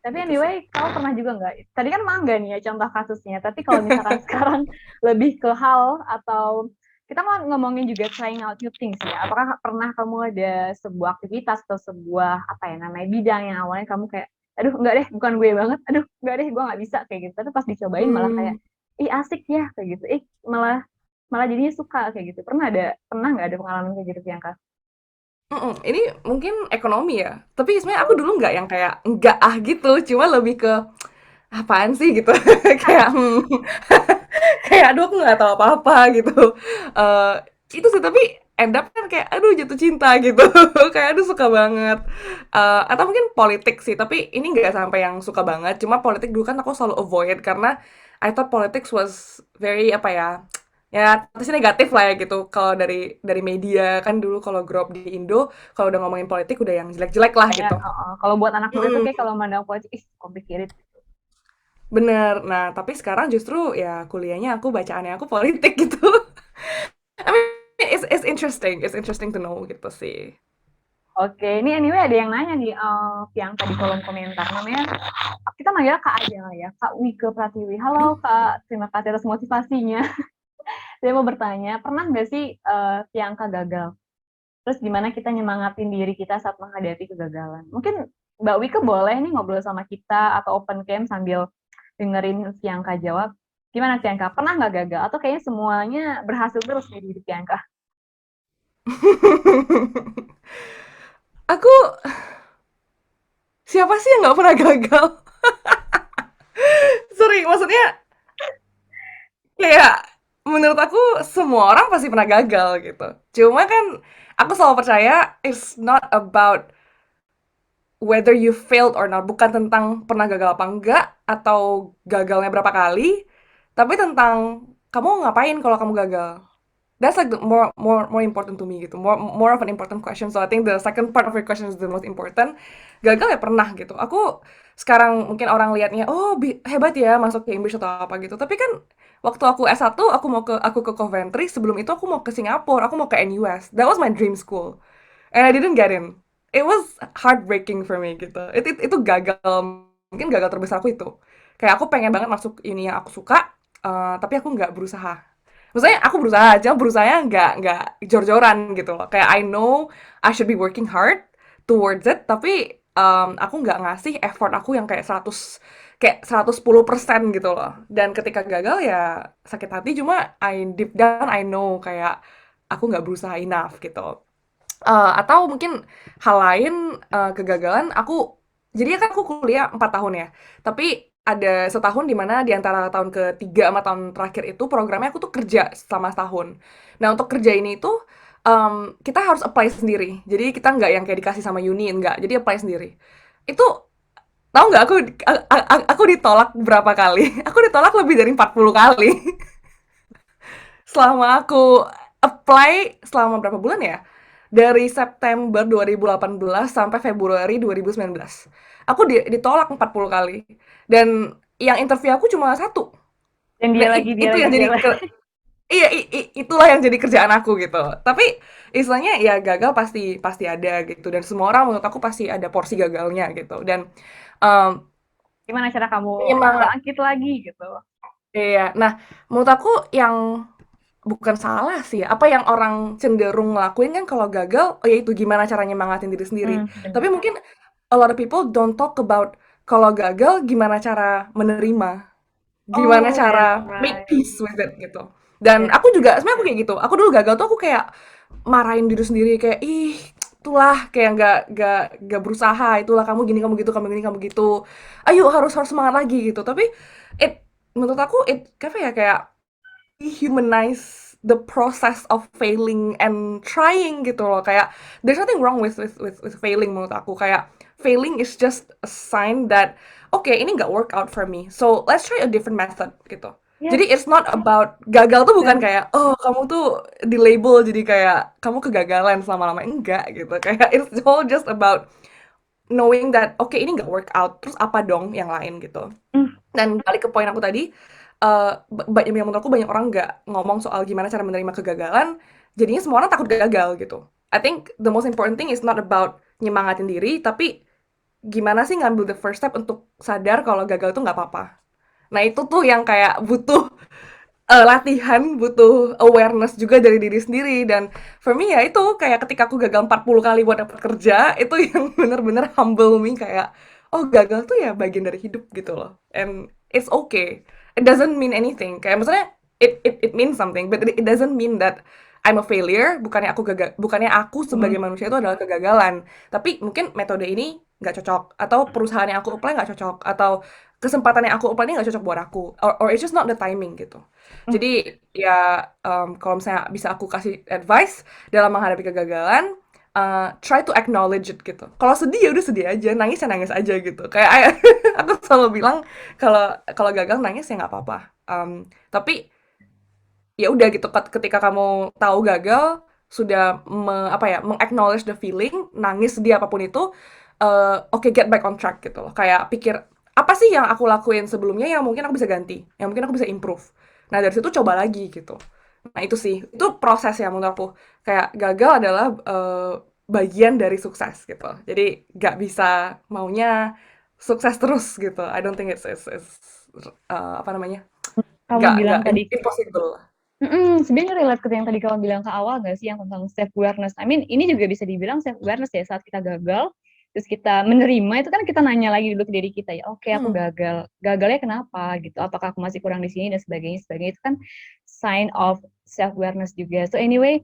Tapi gitu sih. anyway, kamu pernah juga nggak? Tadi kan mangga nih ya contoh kasusnya. Tapi kalau misalkan sekarang lebih ke hal atau kita mau ngomongin juga trying out new things ya. Apakah pernah kamu ada sebuah aktivitas atau sebuah apa ya namanya bidang yang awalnya kamu kayak, aduh nggak deh, bukan gue banget. Aduh nggak deh, gue nggak bisa kayak gitu. Tapi pas dicobain malah kayak, Hmm, ih asik ya kayak gitu. Ih malah malah jadinya suka kayak gitu. Pernah nggak ada pengalaman kayak gitu Bianca? ini mungkin ekonomi ya, tapi sebenarnya aku dulu nggak yang kayak nggak gitu, cuma lebih ke apaan sih gitu. Kayak kayak aduh aku nggak tahu apa-apa gitu. Eh itu sih, tapi end up kan kayak aduh jatuh cinta gitu. Kayak aduh suka banget. Atau mungkin politik sih, tapi ini nggak sampai yang suka banget. Cuma politik dulu kan aku selalu avoid karena I thought politics was very apa ya? Ya, pasti negatif lah ya gitu. Kalau dari media kan dulu, kalau grow up di Indo, kalau udah ngomongin politik udah yang jelek-jelek lah Kayak gitu. kalau buat anak muda tuh Mm-mm. kayak kalau mandang politik, ih complicated. Bener. Nah, tapi sekarang justru ya kuliahnya aku bacaannya aku politik gitu. I mean, it's interesting to know gitu sih. Oke, ini anyway ada yang nanya nih, yang tadi kolom komentar namanya, kita manggilnya Kak aja lah ya, Kak Wike Pratiwi. Halo Kak, terima kasih atas motivasinya. Saya mau bertanya, pernah nggak sih Piangka gagal? Terus gimana kita nyemangatin diri kita saat menghadapi kegagalan? Mungkin Mbak Wike boleh nih ngobrol sama kita atau open cam sambil dengerin Piangka jawab. Gimana Piangka? Pernah nggak gagal? Atau kayaknya semuanya berhasil terus nih di hidup Piangka? Aku, siapa sih yang nggak pernah gagal? Sorry, maksudnya kayak menurut aku semua orang pasti pernah gagal gitu. Cuma kan aku selalu percaya it's not about whether you failed or not, bukan tentang pernah gagal apa enggak atau gagalnya berapa kali, tapi tentang kamu ngapain kalau kamu gagal. That's like the more important to me gitu. More of an important question. So I think the second part of your question is the most important. Gagal ya pernah gitu. Aku sekarang mungkin orang lihatnya, oh hebat ya masuk Cambridge atau apa gitu. Tapi kan waktu aku S1 aku ke Coventry, sebelum itu aku mau ke Singapura, aku mau ke NUS. That was my dream school. And I didn't get in. It was heartbreaking for me gitu. Itu gagal, mungkin gagal terbesar aku itu. Kayak aku pengen banget masuk ini yang aku suka, tapi aku nggak berusaha. Maksudnya aku berusaha aja, berusahanya nggak jor-joran gitu loh. Kayak I know I should be working hard towards it, tapi aku nggak ngasih effort aku yang kayak 110% gitu loh. Dan ketika gagal ya sakit hati, cuma deep down I know kayak aku nggak berusaha enough gitu. Atau mungkin hal lain, kegagalan jadi kan aku kuliah 4 tahun ya, tapi ada setahun di mana di antara tahun ketiga sama tahun terakhir itu programnya aku tuh kerja selama setahun. Nah, untuk kerja ini tuh, kita harus apply sendiri. Jadi kita nggak yang kayak dikasih sama uni, nggak. Jadi apply sendiri. Itu tahu nggak aku ditolak berapa kali? Aku ditolak lebih dari 40 kali. Selama aku apply selama berapa bulan ya? Dari September 2018 sampai Februari 2019. Aku ditolak 40 kali. Dan yang interview aku cuma satu. Dan Nah, dia lagi, dia itu lagi, yang dia jadi lagi. iya, itulah yang jadi kerjaan aku gitu. Tapi istilahnya ya gagal pasti pasti ada gitu, dan semua orang menurut aku pasti ada porsi gagalnya gitu. Dan um, Gimana cara kamu penyemangat bangkit lagi gitu? iya. Nah, menurut aku yang bukan salah sih ya, apa yang orang cenderung ngelakuin kan kalau gagal, oh ya itu gimana caranya nyemangatin diri sendiri. Bener. Tapi mungkin a lot of people don't talk about kalau gagal gimana cara menerima, gimana Oh, that's cara make right. peace with it gitu. Dan That's aku juga sebenarnya aku kayak gitu. Aku dulu gagal tuh aku kayak marahin diri sendiri kayak ih itulah kayak nggak berusaha, itulah kamu gini kamu gitu kamu gini kamu gitu. Ayo harus harus semangat lagi gitu. Tapi it menurut aku apa ya kayak humanize the process of failing and trying gitu loh. Kayak there's nothing wrong with failing menurut aku. Kayak failing is just a sign that okay ini nggak work out for me, so let's try a different method gitu. Yes, Jadi it's not about gagal tuh bukan dan kayak oh kamu tuh di label jadi kayak kamu kegagalan selama-lama, enggak gitu. Kayak it's all just about knowing that oke ini nggak work out, terus apa dong yang lain gitu. mm, Dan balik ke poin aku tadi, yang menurut aku banyak orang nggak ngomong soal gimana cara menerima kegagalan, jadinya semua orang takut gagal gitu. I think the most important thing is not about nyemangatin diri, tapi gimana sih ngambil the first step untuk sadar kalau gagal itu nggak apa-apa. Nah itu tuh yang kayak butuh latihan, butuh awareness juga dari diri sendiri. Dan for me ya itu kayak ketika aku gagal 40 kali buat dapet kerja, itu yang bener-bener humble me kayak, oh gagal tuh ya bagian dari hidup gitu loh. And it's okay. It doesn't mean anything. Kayak maksudnya it means something, but it doesn't mean that I'm a failure. Bukannya aku sebagai mm, manusia itu adalah kegagalan. Tapi mungkin metode ini nggak cocok, atau perusahaan yang aku apply nggak cocok, atau kesempatan yang aku apply ini nggak cocok buat aku, or it's just not the timing gitu. mm. Jadi ya kalau misalnya bisa aku kasih advice dalam menghadapi kegagalan, try to acknowledge it gitu. Kalau sedih ya udah sedih aja, nangis ya nangis aja gitu. Kayak aku selalu bilang kalau kalau gagal nangis ya nggak apa-apa. Tapi ya udah gitu ketika kamu tahu gagal sudah mengacknowledge the feeling, nangis sedih apapun itu, oke, get back on track gitu loh. Kayak pikir apa sih yang aku lakuin sebelumnya yang mungkin aku bisa ganti, yang mungkin aku bisa improve. Nah dari situ coba lagi gitu. Nah itu sih, itu proses ya menurut aku. Kayak gagal adalah bagian dari sukses gitu. Jadi nggak bisa maunya sukses terus gitu. I don't think apa namanya, Kamu bilang nggak tadi, impossible. sebenarnya relate ke yang tadi kamu bilang ke awal nggak sih yang tentang self awareness. I mean ini juga bisa dibilang self awareness ya, saat kita gagal terus kita menerima itu kan kita nanya lagi dulu ke diri kita ya, oke aku Hmm. gagal, gagalnya kenapa gitu, apakah aku masih kurang di sini dan sebagainya sebagainya, itu kan sign of self awareness juga. So anyway,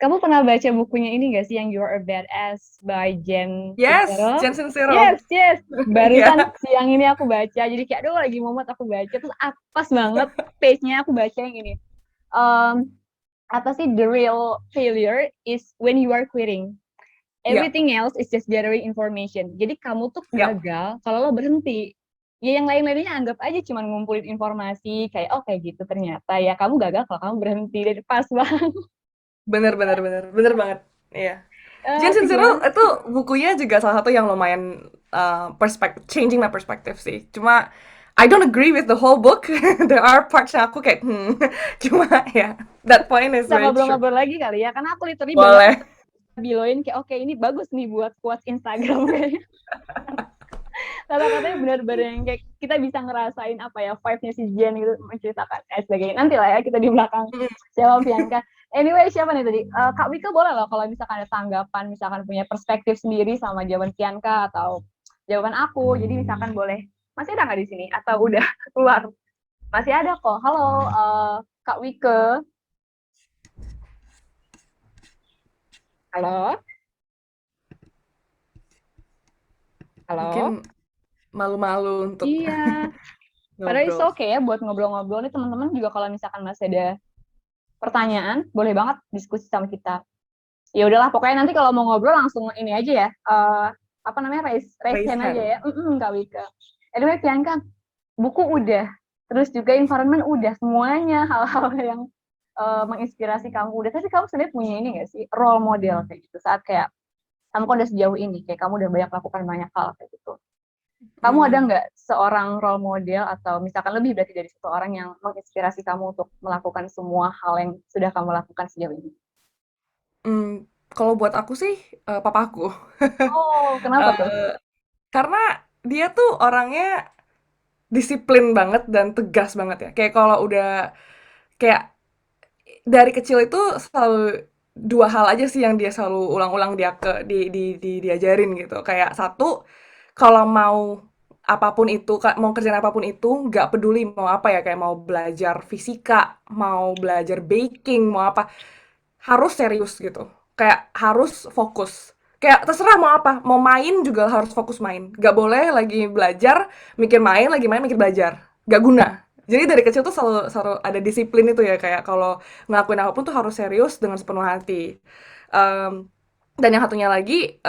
kamu pernah baca bukunya ini gak sih yang You Are a Badass by Jen Yes, Sincero? Jensen Zero. Yes, yes. Iya. Barusan siang ini aku baca. Jadi kayak aduh lagi momen aku baca terus pas banget page-nya aku baca yang ini. Um, apa sih, the real failure is when you are quitting. Iya, Everything else is just gathering information. Jadi kamu tuh iya. gagal kalau lo berhenti. Ya yang lain-lainnya anggap aja cuma ngumpulin informasi kayak oh kayak gitu, ternyata ya kamu gagal kalau kamu berhenti. Dan pas banget. bener bener bener bener banget. Iya. Jane Sincero Gimana? itu bukunya juga salah satu yang lumayan perspective, changing my perspective sih. Cuma I don't agree with the whole book. There are parts yang aku kayak Cuma ya, that point is Bisa very true. ngobrol-ngobrol lagi kali ya, karena aku literally banyak Boleh. biloin kayak oke ini bagus nih buat quotes Instagram kayaknya. Kata-katanya benar-benar yang kayak kita bisa ngerasain apa ya vibe-nya si Jen gitu menceritakan sebagainya. Nanti lah ya kita di belakang siapa Bianca. Anyway, siapa nih tadi? Kak Wika boleh loh kalau misalkan ada tanggapan, misalkan punya perspektif sendiri sama jawaban Bianca atau jawaban aku. Jadi misalkan boleh. Masih ada nggak di sini? Atau udah keluar? Masih ada kok. Halo, Kak Wika. Halo? Mungkin Halo? malu-malu untuk Iya. Padahal itu ngobrol. oke ya buat ngobrol-ngobrol nih teman-teman juga kalau misalkan masih ada pertanyaan, boleh banget diskusi sama kita. Ya udahlah, pokoknya nanti kalau mau ngobrol langsung ini aja ya. Apa namanya raise Raise hand aja hand. ya. Kak Wika. Anyway, Bianca, buku udah, terus juga environment udah, semuanya hal-hal yang menginspirasi kamu udah. Tapi kamu sebenarnya punya ini nggak sih role model kayak gitu saat kayak kamu kan udah sejauh ini, kayak kamu udah banyak lakukan banyak hal kayak gitu. Kamu ada Hmm. nggak seorang role model atau misalkan lebih berarti dari satu orang yang menginspirasi kamu untuk melakukan semua hal yang sudah kamu lakukan sejauh ini? Hmm, kalau buat aku sih papaku. Oh, kenapa tuh? Eh, karena dia tuh orangnya disiplin banget dan tegas banget ya. Kayak kalau udah kayak dari kecil itu selalu dua hal aja sih yang dia selalu ulang-ulang dia ke diajarin gitu. Kayak satu, kalau mau apapun itu, mau kerjaan apapun itu, nggak peduli mau apa ya, kayak mau belajar fisika, mau belajar baking, mau apa, harus serius gitu. Kayak harus fokus. Kayak terserah mau apa, mau main juga harus fokus main. Gak boleh lagi belajar, mikir main, mikir belajar. Gak guna. Jadi dari kecil tuh selalu, selalu ada disiplin itu ya, kayak kalau ngelakuin apapun tuh harus serius dengan sepenuh hati. Em, dan yang satunya lagi,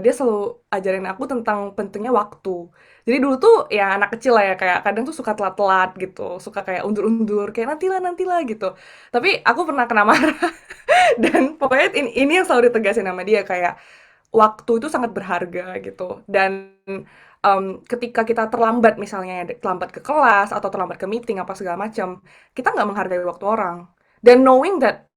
dia selalu ajarin aku tentang pentingnya waktu. Jadi dulu tuh ya anak kecil lah ya, kayak kadang tuh suka telat-telat gitu, suka kayak undur-undur, kayak nantilah gitu. Tapi aku pernah kena marah dan pokoknya ini yang selalu ditegasin sama dia kayak waktu itu sangat berharga gitu dan ketika kita terlambat misalnya terlambat ke kelas atau terlambat ke meeting apa segala macam kita nggak menghargai waktu orang dan knowing that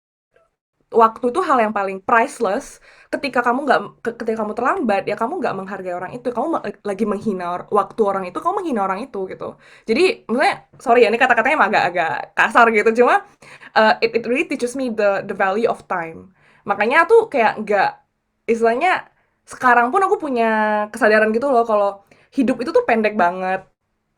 waktu itu hal yang paling priceless ketika kamu nggak ketika kamu terlambat ya kamu nggak menghargai orang itu kamu lagi menghina waktu orang itu kamu menghina orang itu gitu jadi maksudnya sorry ya ini kata-katanya emang agak-agak kasar gitu cuma it really teaches me the value of time. Makanya tuh kayak nggak istilahnya sekarang pun aku punya kesadaran gitu loh kalau hidup itu tuh pendek banget.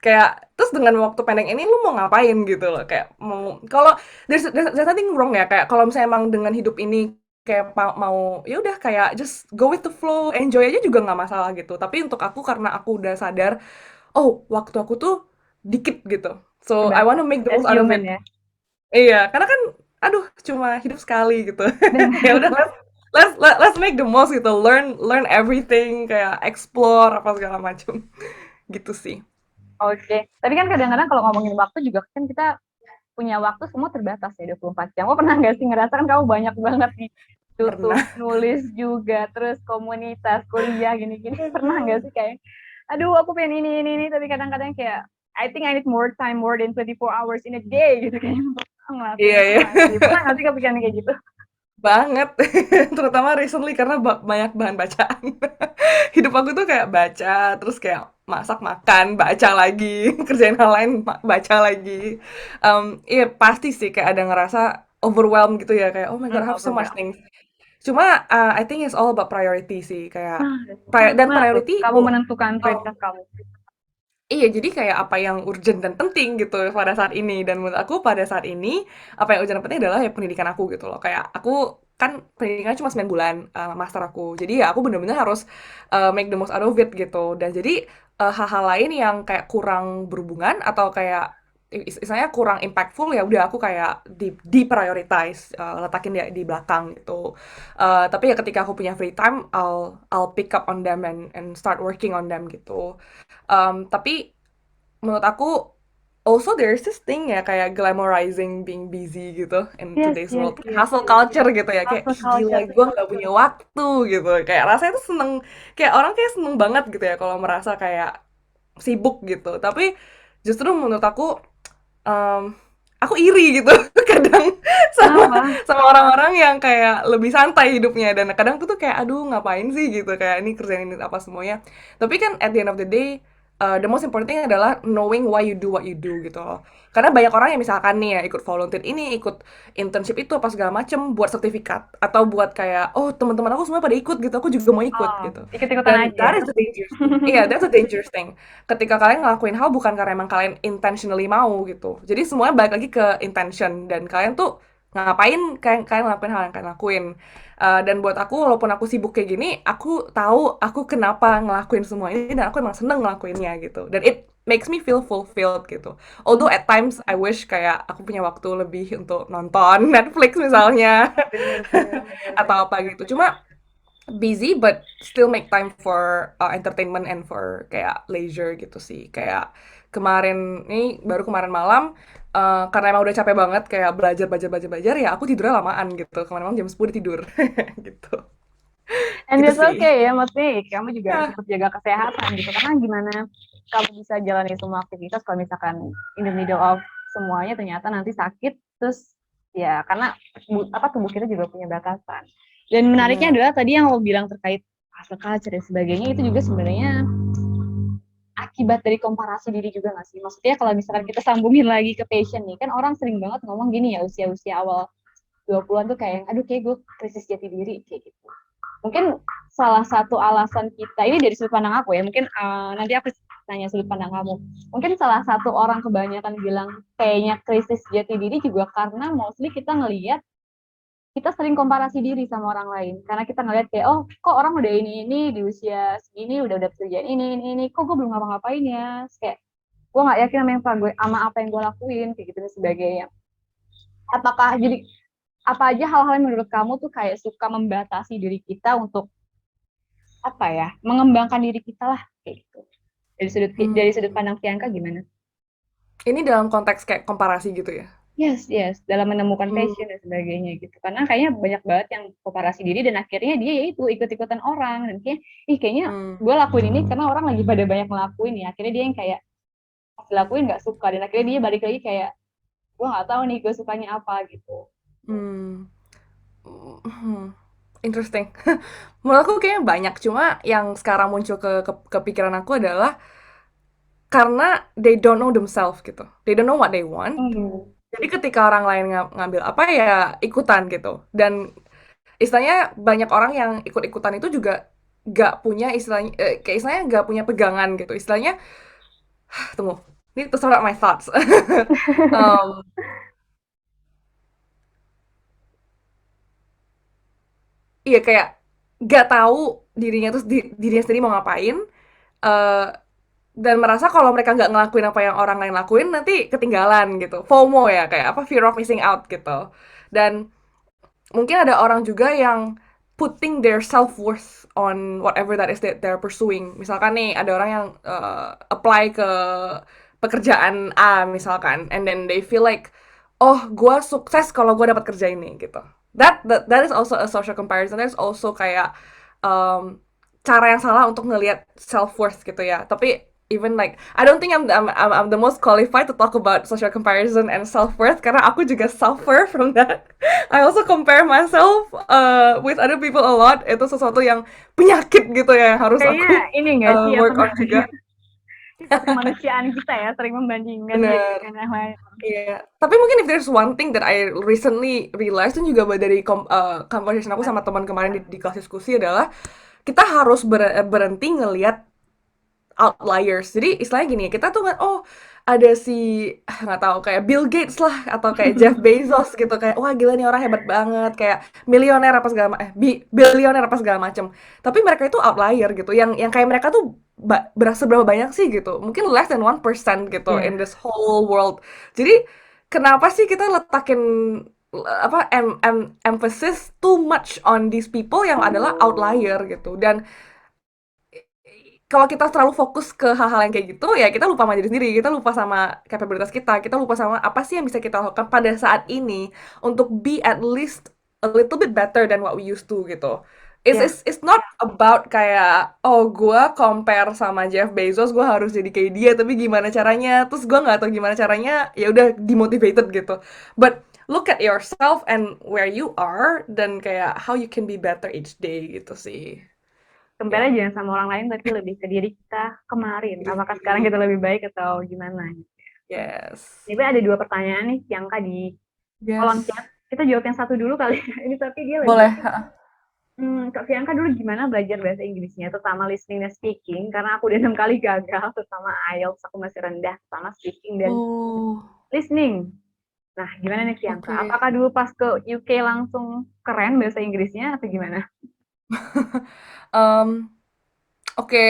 Kayak terus dengan waktu pendek ini lu mau ngapain gitu loh kayak mau kalau there's nothing wrong ya kayak kalau misalnya emang dengan hidup ini kayak mau ya udah kayak just go with the flow enjoy aja juga nggak masalah gitu tapi untuk aku karena aku udah sadar oh waktu aku tuh dikit gitu so I wanna Terbatas. make the As most out of human it. ya. Iya, karena kan, aduh, cuma hidup sekali gitu. Ya udah, Benar. let's make the most gitu. Learn learn everything, kayak explore apa segala macam. Gitu sih. Oke. Tapi kan kadang-kadang kalau ngomongin waktu juga kan kita punya waktu semua terbatas ya 24 jam. Kamu pernah nggak sih ngerasa kan kamu banyak banget nih tutup Pernah. nulis juga terus komunitas kuliah gini-gini pernah nggak sih kayak aduh aku pengen ini tapi kadang-kadang kayak I think I need more time more than 24 hours in a day gitu kayak untuk ngelakuin Iya, iya. sesuatu. Pernah nggak sih kepikiran kayak gitu? Banget. Terutama recently karena banyak bahan bacaan. Hidup aku tuh kayak baca, terus kayak masak, makan, baca lagi, kerjain hal lain, baca lagi. Iya pasti sih kayak ada ngerasa overwhelmed gitu ya, kayak oh my god I have so much Overwhelmed. things. Cuma I think it's all about priority sih kayak Nah, dan gimana tuh priority kamu menentukan prioritas kamu? iya jadi kayak apa yang urgent dan penting gitu pada saat ini dan menurut aku pada saat ini apa yang urgent dan penting adalah ya pendidikan aku gitu loh kayak aku kan pendidikan cuma 9 bulan master aku jadi ya aku bener-bener harus make the most out of it gitu dan jadi hal-hal lain yang kayak kurang berhubungan atau kayak istilahnya kurang impactful ya udah aku kayak di prioritize letakin dia di belakang gitu. Tapi ya ketika aku punya free time I'll pick up on them and start working on them gitu. Tapi menurut aku also there's this thing ya kayak glamorizing being busy gitu in Yes, today's yes, world. Kayak yes. hustle culture gitu ya. Kayak, Hustle ih gila, culture. gue nggak punya waktu gitu. Kayak rasanya tuh seneng, kayak orang kayak seneng banget gitu ya kalau merasa kayak sibuk gitu. Tapi justru menurut Mmm, aku iri gitu kadang sama Kenapa? sama orang-orang yang kayak lebih santai hidupnya dan kadang tuh kayak, "Aduh ngapain sih?" gitu, kayak, "Ini kerjain ini apa semuanya." Tapi kan at the end of the day, the most important thing adalah knowing why you do what you do gitu loh. Karena banyak orang yang misalkan nih ya ikut volunteer ini, ikut internship itu apa segala macem buat sertifikat atau buat kayak, "Oh teman-teman aku semua pada ikut gitu, aku juga mau ikut," Oh, gitu. ikut-ikutan Dan aja. that is the dangerous thing. Iya, that's a dangerous thing. Ketika kalian ngelakuin hal bukan karena emang kalian intentionally mau gitu. Jadi semuanya balik lagi ke intention dan kalian tuh ngapain kalian kalian ngelakuin hal yang kalian lakuin. Dan buat aku walaupun aku sibuk kayak gini, aku tahu aku kenapa ngelakuin semua ini dan aku emang seneng ngelakuinnya gitu. Dan it makes me feel fulfilled gitu. Although at times I wish kayak aku punya waktu lebih untuk nonton Netflix misalnya Bener, bener, bener, atau bener. apa gitu. Cuma busy but still make time for entertainment and for kayak leisure gitu sih. Kayak kemarin nih baru kemarin malam karena emang udah capek banget kayak belajar belajar belajar belajar ya aku tidurnya lamaan gitu. Kemarin malam jam 10 udah tidur gitu. And Gitu that's sih. okay ya, maksudnya kamu juga harus Ya. tetap jaga kesehatan gitu. Karena gimana kamu bisa jalani semua aktivitas kalau misalkan in the middle of semuanya ternyata nanti sakit, terus ya karena apa tubuh kita juga punya batasan. Dan menariknya Benar. adalah tadi yang lo bilang terkait hustle culture dan sebagainya itu juga sebenarnya akibat dari komparasi diri juga nggak sih? Maksudnya kalau misalkan kita sambungin lagi ke passion nih, kan orang sering banget ngomong gini ya usia-usia awal 20-an tuh kayak, aduh kayak gue krisis jati diri kayak gitu. Mungkin salah satu alasan kita ini dari sudut pandang aku ya, mungkin nanti aku tanya sudut pandang kamu. Mungkin salah satu orang kebanyakan bilang kayaknya krisis jati diri juga karena mostly kita ngelihat kita sering komparasi diri sama orang lain karena kita ngelihat kayak oh kok orang udah ini di usia segini udah kerjaan ini kok gue belum ngapa-ngapain ya. Terus kayak gue nggak yakin sama apa yang gue lakuin kayak gitu dan sebagainya. Apakah jadi apa aja hal-hal yang menurut kamu tuh kayak suka membatasi diri kita untuk apa ya mengembangkan diri kita lah kayak gitu dari sudut Hmm. pandang Priyanka gimana? Ini dalam konteks kayak komparasi gitu ya. Yes, yes, dalam menemukan Hmm. passion dan sebagainya gitu. Karena kayaknya banyak banget yang komparasi diri dan akhirnya dia ya itu ikut-ikutan orang dan kayak ih kayaknya Hmm. gue lakuin ini karena orang lagi pada banyak ngelakuin ya. Akhirnya dia yang kayak pas dilakuin nggak suka dan akhirnya dia balik lagi kayak gue nggak tahu nih gue sukanya apa gitu. Hmm. Hmm. Interesting. Menurut aku kayaknya banyak, cuma yang sekarang muncul kepikiran aku adalah karena they don't know themselves gitu. They don't know what they want. Hmm. Jadi ketika orang lain ngambil apa ya ikutan gitu. Dan istilahnya banyak orang yang ikut-ikutan itu juga gak punya istilahnya kayak istilahnya gak punya pegangan gitu. Istilahnya tunggu. Ini to sort out my thoughts. um, iya kayak gak tahu dirinya sendiri mau ngapain. eh dan merasa kalau mereka nggak ngelakuin apa yang orang lain lakuin nanti ketinggalan gitu. FOMO ya kayak apa fear of missing out gitu. Dan mungkin ada orang juga yang putting their self-worth on whatever that is that they're pursuing. Misalkan nih ada orang yang apply ke pekerjaan A misalkan, and then they feel like, oh gue sukses kalau gue dapat kerja ini gitu. That is also a social comparison. There's also kayak um, cara yang salah untuk ngelihat self-worth gitu ya. Tapi even like I don't think I'm the most qualified to talk about social comparison and self-worth karena aku juga suffer from that. I also compare myself with other people a lot. Itu sesuatu yang penyakit gitu ya yang harus Kayaknya aku ini enggak sih apa work on namanya? juga. Sifat kemanusiaan kita ya sering membandingkan diri Bener. dengan yang lain. Iya. Tapi mungkin if there's one thing that I recently realized dan juga dari conversation aku sama teman kemarin di kelas diskusi adalah kita harus berhenti ngelihat outliers. Jadi istilahnya gini, kita tuh kan oh ada si nggak tahu kayak Bill Gates lah atau kayak Jeff Bezos gitu kayak wah gila nih orang hebat banget kayak milioner apa segala bilioner apa segala macem. Tapi mereka itu outlier gitu. Yang kayak mereka tuh berasa berapa banyak sih gitu. Mungkin less than 1% gitu Ya. in this whole world. Jadi kenapa sih kita letakin apa emphasis too much on these people yang adalah outlier gitu dan kalau kita terlalu fokus ke hal-hal yang kayak gitu, ya kita lupa sama diri sendiri, kita lupa sama kapabilitas kita lupa sama apa sih yang bisa kita lakukan pada saat ini untuk be at least a little bit better than what we used to gitu. Ya, It's not about kayak oh gue compare sama Jeff Bezos gue harus jadi kayak dia tapi gimana caranya terus gue nggak tahu gimana caranya ya udah demotivated gitu. But look at yourself and where you are dan kayak how you can be better each day gitu sih. compare Ya. jangan sama orang lain, tapi lebih ke diri kita kemarin. Diri Apakah sekarang sendiri. kita lebih baik atau gimana? Yes. Jadi ada dua pertanyaan nih, Bianca di kolom Yes. chat. Kita jawab yang satu dulu kali ya. Ini tapi dia lebar. Boleh. Ha. Kak Bianca dulu gimana belajar bahasa Inggrisnya, terutama listening dan speaking? Karena aku udah 6 kali gagal, terutama IELTS aku masih rendah, sama speaking dan Oh, listening. Nah, gimana nih Bianca? oke. Apakah dulu pas ke UK langsung keren bahasa Inggrisnya atau gimana? Mmm, oke,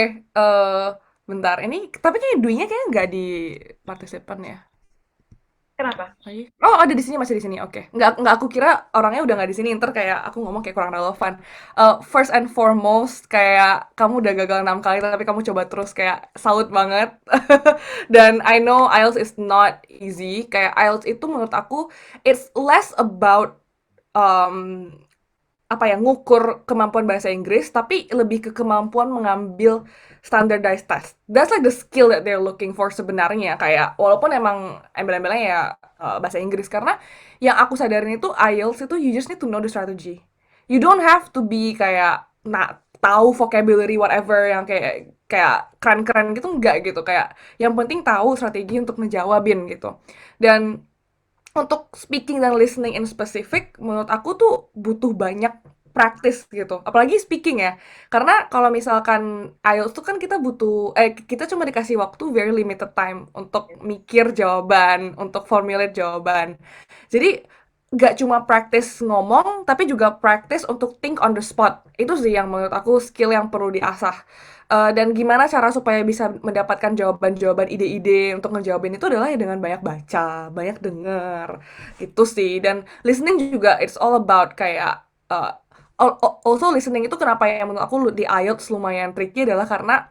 bentar ini tapi kayaknya Dwi-nya kayaknya nggak di partisipan ya? Kenapa? Lagi? Oh, ada di sini, masih di sini, oke. Nggak aku kira orangnya udah nggak di sini, entar kayak aku ngomong kayak kurang relevan. First and foremost, kayak kamu udah gagal 6 kali tapi kamu coba terus, kayak salut banget. Dan I know IELTS is not easy, kayak IELTS itu menurut aku, it's less about, mmm apa ya, ngukur kemampuan bahasa Inggris, tapi lebih ke kemampuan mengambil standardized test. That's like the skill that they're looking for sebenarnya. Kayak walaupun emang embel-embelnya ya bahasa Inggris, karena yang aku sadarin itu IELTS itu you just need to know the strategy. You don't have to be kayak tahu vocabulary whatever yang kayak kayak keren-keren gitu enggak gitu, kayak yang penting tahu strategi untuk ngejawabin gitu. Dan untuk speaking dan listening in specific, menurut aku tuh butuh banyak practice gitu. Apalagi speaking ya. Karena kalau misalkan IELTS tuh kan kita butuh, kita cuma dikasih waktu very limited time untuk mikir jawaban, untuk formulate jawaban. Jadi nggak cuma practice ngomong, tapi juga practice untuk think on the spot. Itu sih yang menurut aku skill yang perlu diasah. Dan gimana cara supaya bisa mendapatkan jawaban-jawaban, ide-ide untuk ngejawabin itu adalah ya dengan banyak baca, banyak denger, gitu sih. Dan listening juga it's all about kayak also listening itu kenapa ya menurut aku di IELTS lumayan tricky adalah karena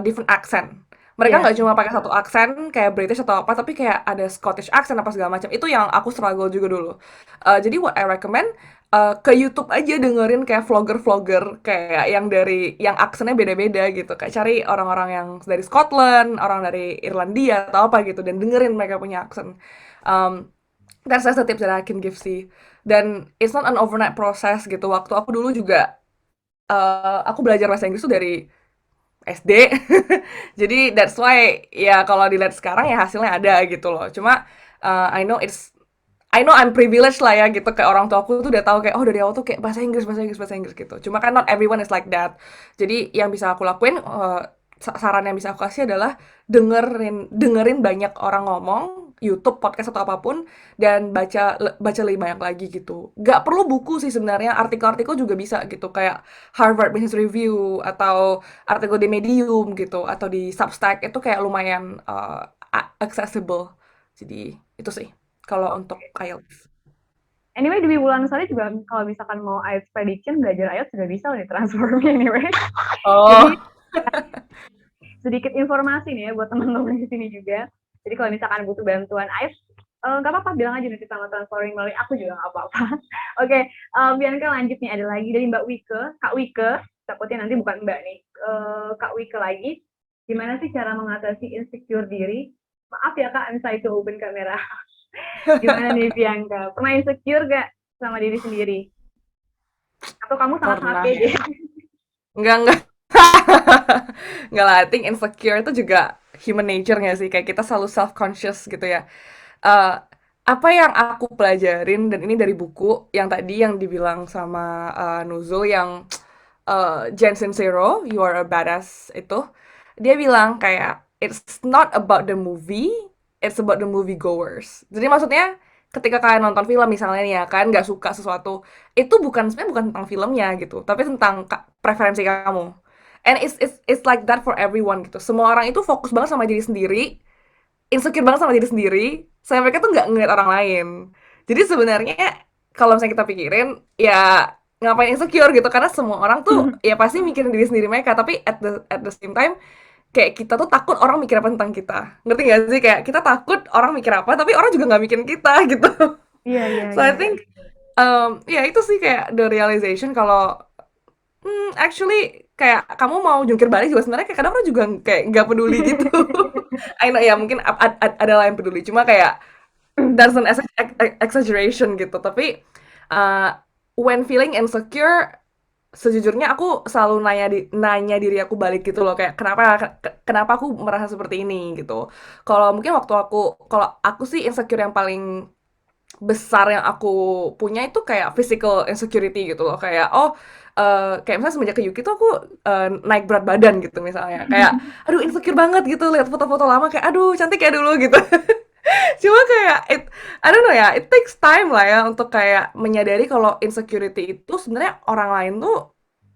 different accent. Mereka Iya. nggak cuma pakai satu aksen kayak British atau apa, tapi kayak ada Scottish accent apa segala macam. Itu yang aku struggle juga dulu. Jadi what I recommend ke YouTube aja dengerin kayak vlogger-vlogger kayak yang dari yang aksennya beda-beda gitu. Kayak cari orang-orang yang dari Scotland, orang dari Irlandia atau apa gitu dan dengerin mereka punya aksen. Um, that's the tips that I can give sih. Dan it's not an overnight process gitu. Waktu aku dulu juga aku belajar bahasa Inggris tuh dari SD. Jadi that's why ya kalau dilihat sekarang ya hasilnya ada gitu loh. Cuma I know I'm privileged lah ya gitu, kayak orang tua aku tuh udah tahu kayak oh dari awal tuh kayak bahasa Inggris bahasa Inggris bahasa Inggris gitu. Cuma kan not everyone is like that. Jadi yang bisa aku lakuin saran yang bisa aku kasih adalah dengerin dengerin banyak orang ngomong, YouTube, podcast atau apapun dan baca lebih banyak lagi gitu. Gak perlu buku sih sebenarnya, artikel-artikel juga bisa gitu kayak Harvard Business Review atau artikel di Medium gitu atau di Substack itu kayak lumayan accessible. Jadi itu sih kalau untuk IELTS. Anyway, Dwi Wulansari juga kalau misalkan mau IELTS prediction, belajar IELTS juga bisa nih transform anyway. Jadi Oh, sedikit informasi nih ya buat teman-teman di sini juga. Jadi kalau misalkan butuh bantuan IELTS, nggak apa-apa, bilang aja nanti sama transferring melalui aku juga nggak apa-apa. Oke, Bianca lanjut nih, ada lagi dari Mbak Wike, Kak Wike, takutnya nanti bukan Mbak nih, Kak Wike lagi. Gimana sih cara mengatasi insecure diri? Maaf ya Kak, I'm sorry to open kamera. Gimana nih Bianca? Pernah insecure gak sama diri sendiri? Atau kamu sangat-sangat pernah ya. pede? Enggak. Enggak lah, I think insecure itu juga human nature nggak sih? Kayak kita selalu self-conscious gitu ya. Eh, apa yang aku pelajarin, dan ini dari buku, yang tadi yang dibilang sama Nuzul, yang Jen Sincero, You Are a Badass itu, dia bilang kayak, it's not about the movie, it's about the movie goers. Jadi maksudnya, ketika kalian nonton film misalnya nih ya, kalian nggak suka sesuatu, itu sebenarnya bukan tentang filmnya gitu, tapi tentang preferensi kamu. And it's like that for everyone gitu. Semua orang itu fokus banget sama diri sendiri, insecure banget sama diri sendiri, sampai mereka tuh nggak ngeliat orang lain. Jadi sebenarnya kalau misalnya kita pikirin, ya ngapain insecure gitu, karena semua orang tuh ya pasti mikirin diri sendiri mereka, tapi at the same time kayak kita tuh takut orang mikir apa tentang kita, ngerti gak sih? Kayak kita takut orang mikir apa, tapi orang juga nggak mikirin kita gitu. Iya, iya, So I iya. think ya itu sih kayak the realization kalau actually kayak kamu mau jungkir balik juga sebenarnya kayak kadang orang juga kayak nggak peduli gitu. I know ya mungkin ada lah yang peduli, cuma kayak there's an exaggeration gitu. Tapi uh, when feeling insecure, sejujurnya aku selalu nanya diri aku balik gitu loh, kayak kenapa aku merasa seperti ini gitu. Kalau mungkin kalau aku sih insecure yang paling besar yang aku punya itu kayak physical insecurity gitu loh, kayak kayak misalnya semenjak ke Yuki tuh aku naik berat badan gitu misalnya, kayak aduh insecure banget gitu lihat foto-foto lama, kayak aduh cantik kayak dulu gitu. Cuma kayak I don't know ya, it takes time lah ya untuk kayak menyadari kalau insecurity itu sebenarnya orang lain tuh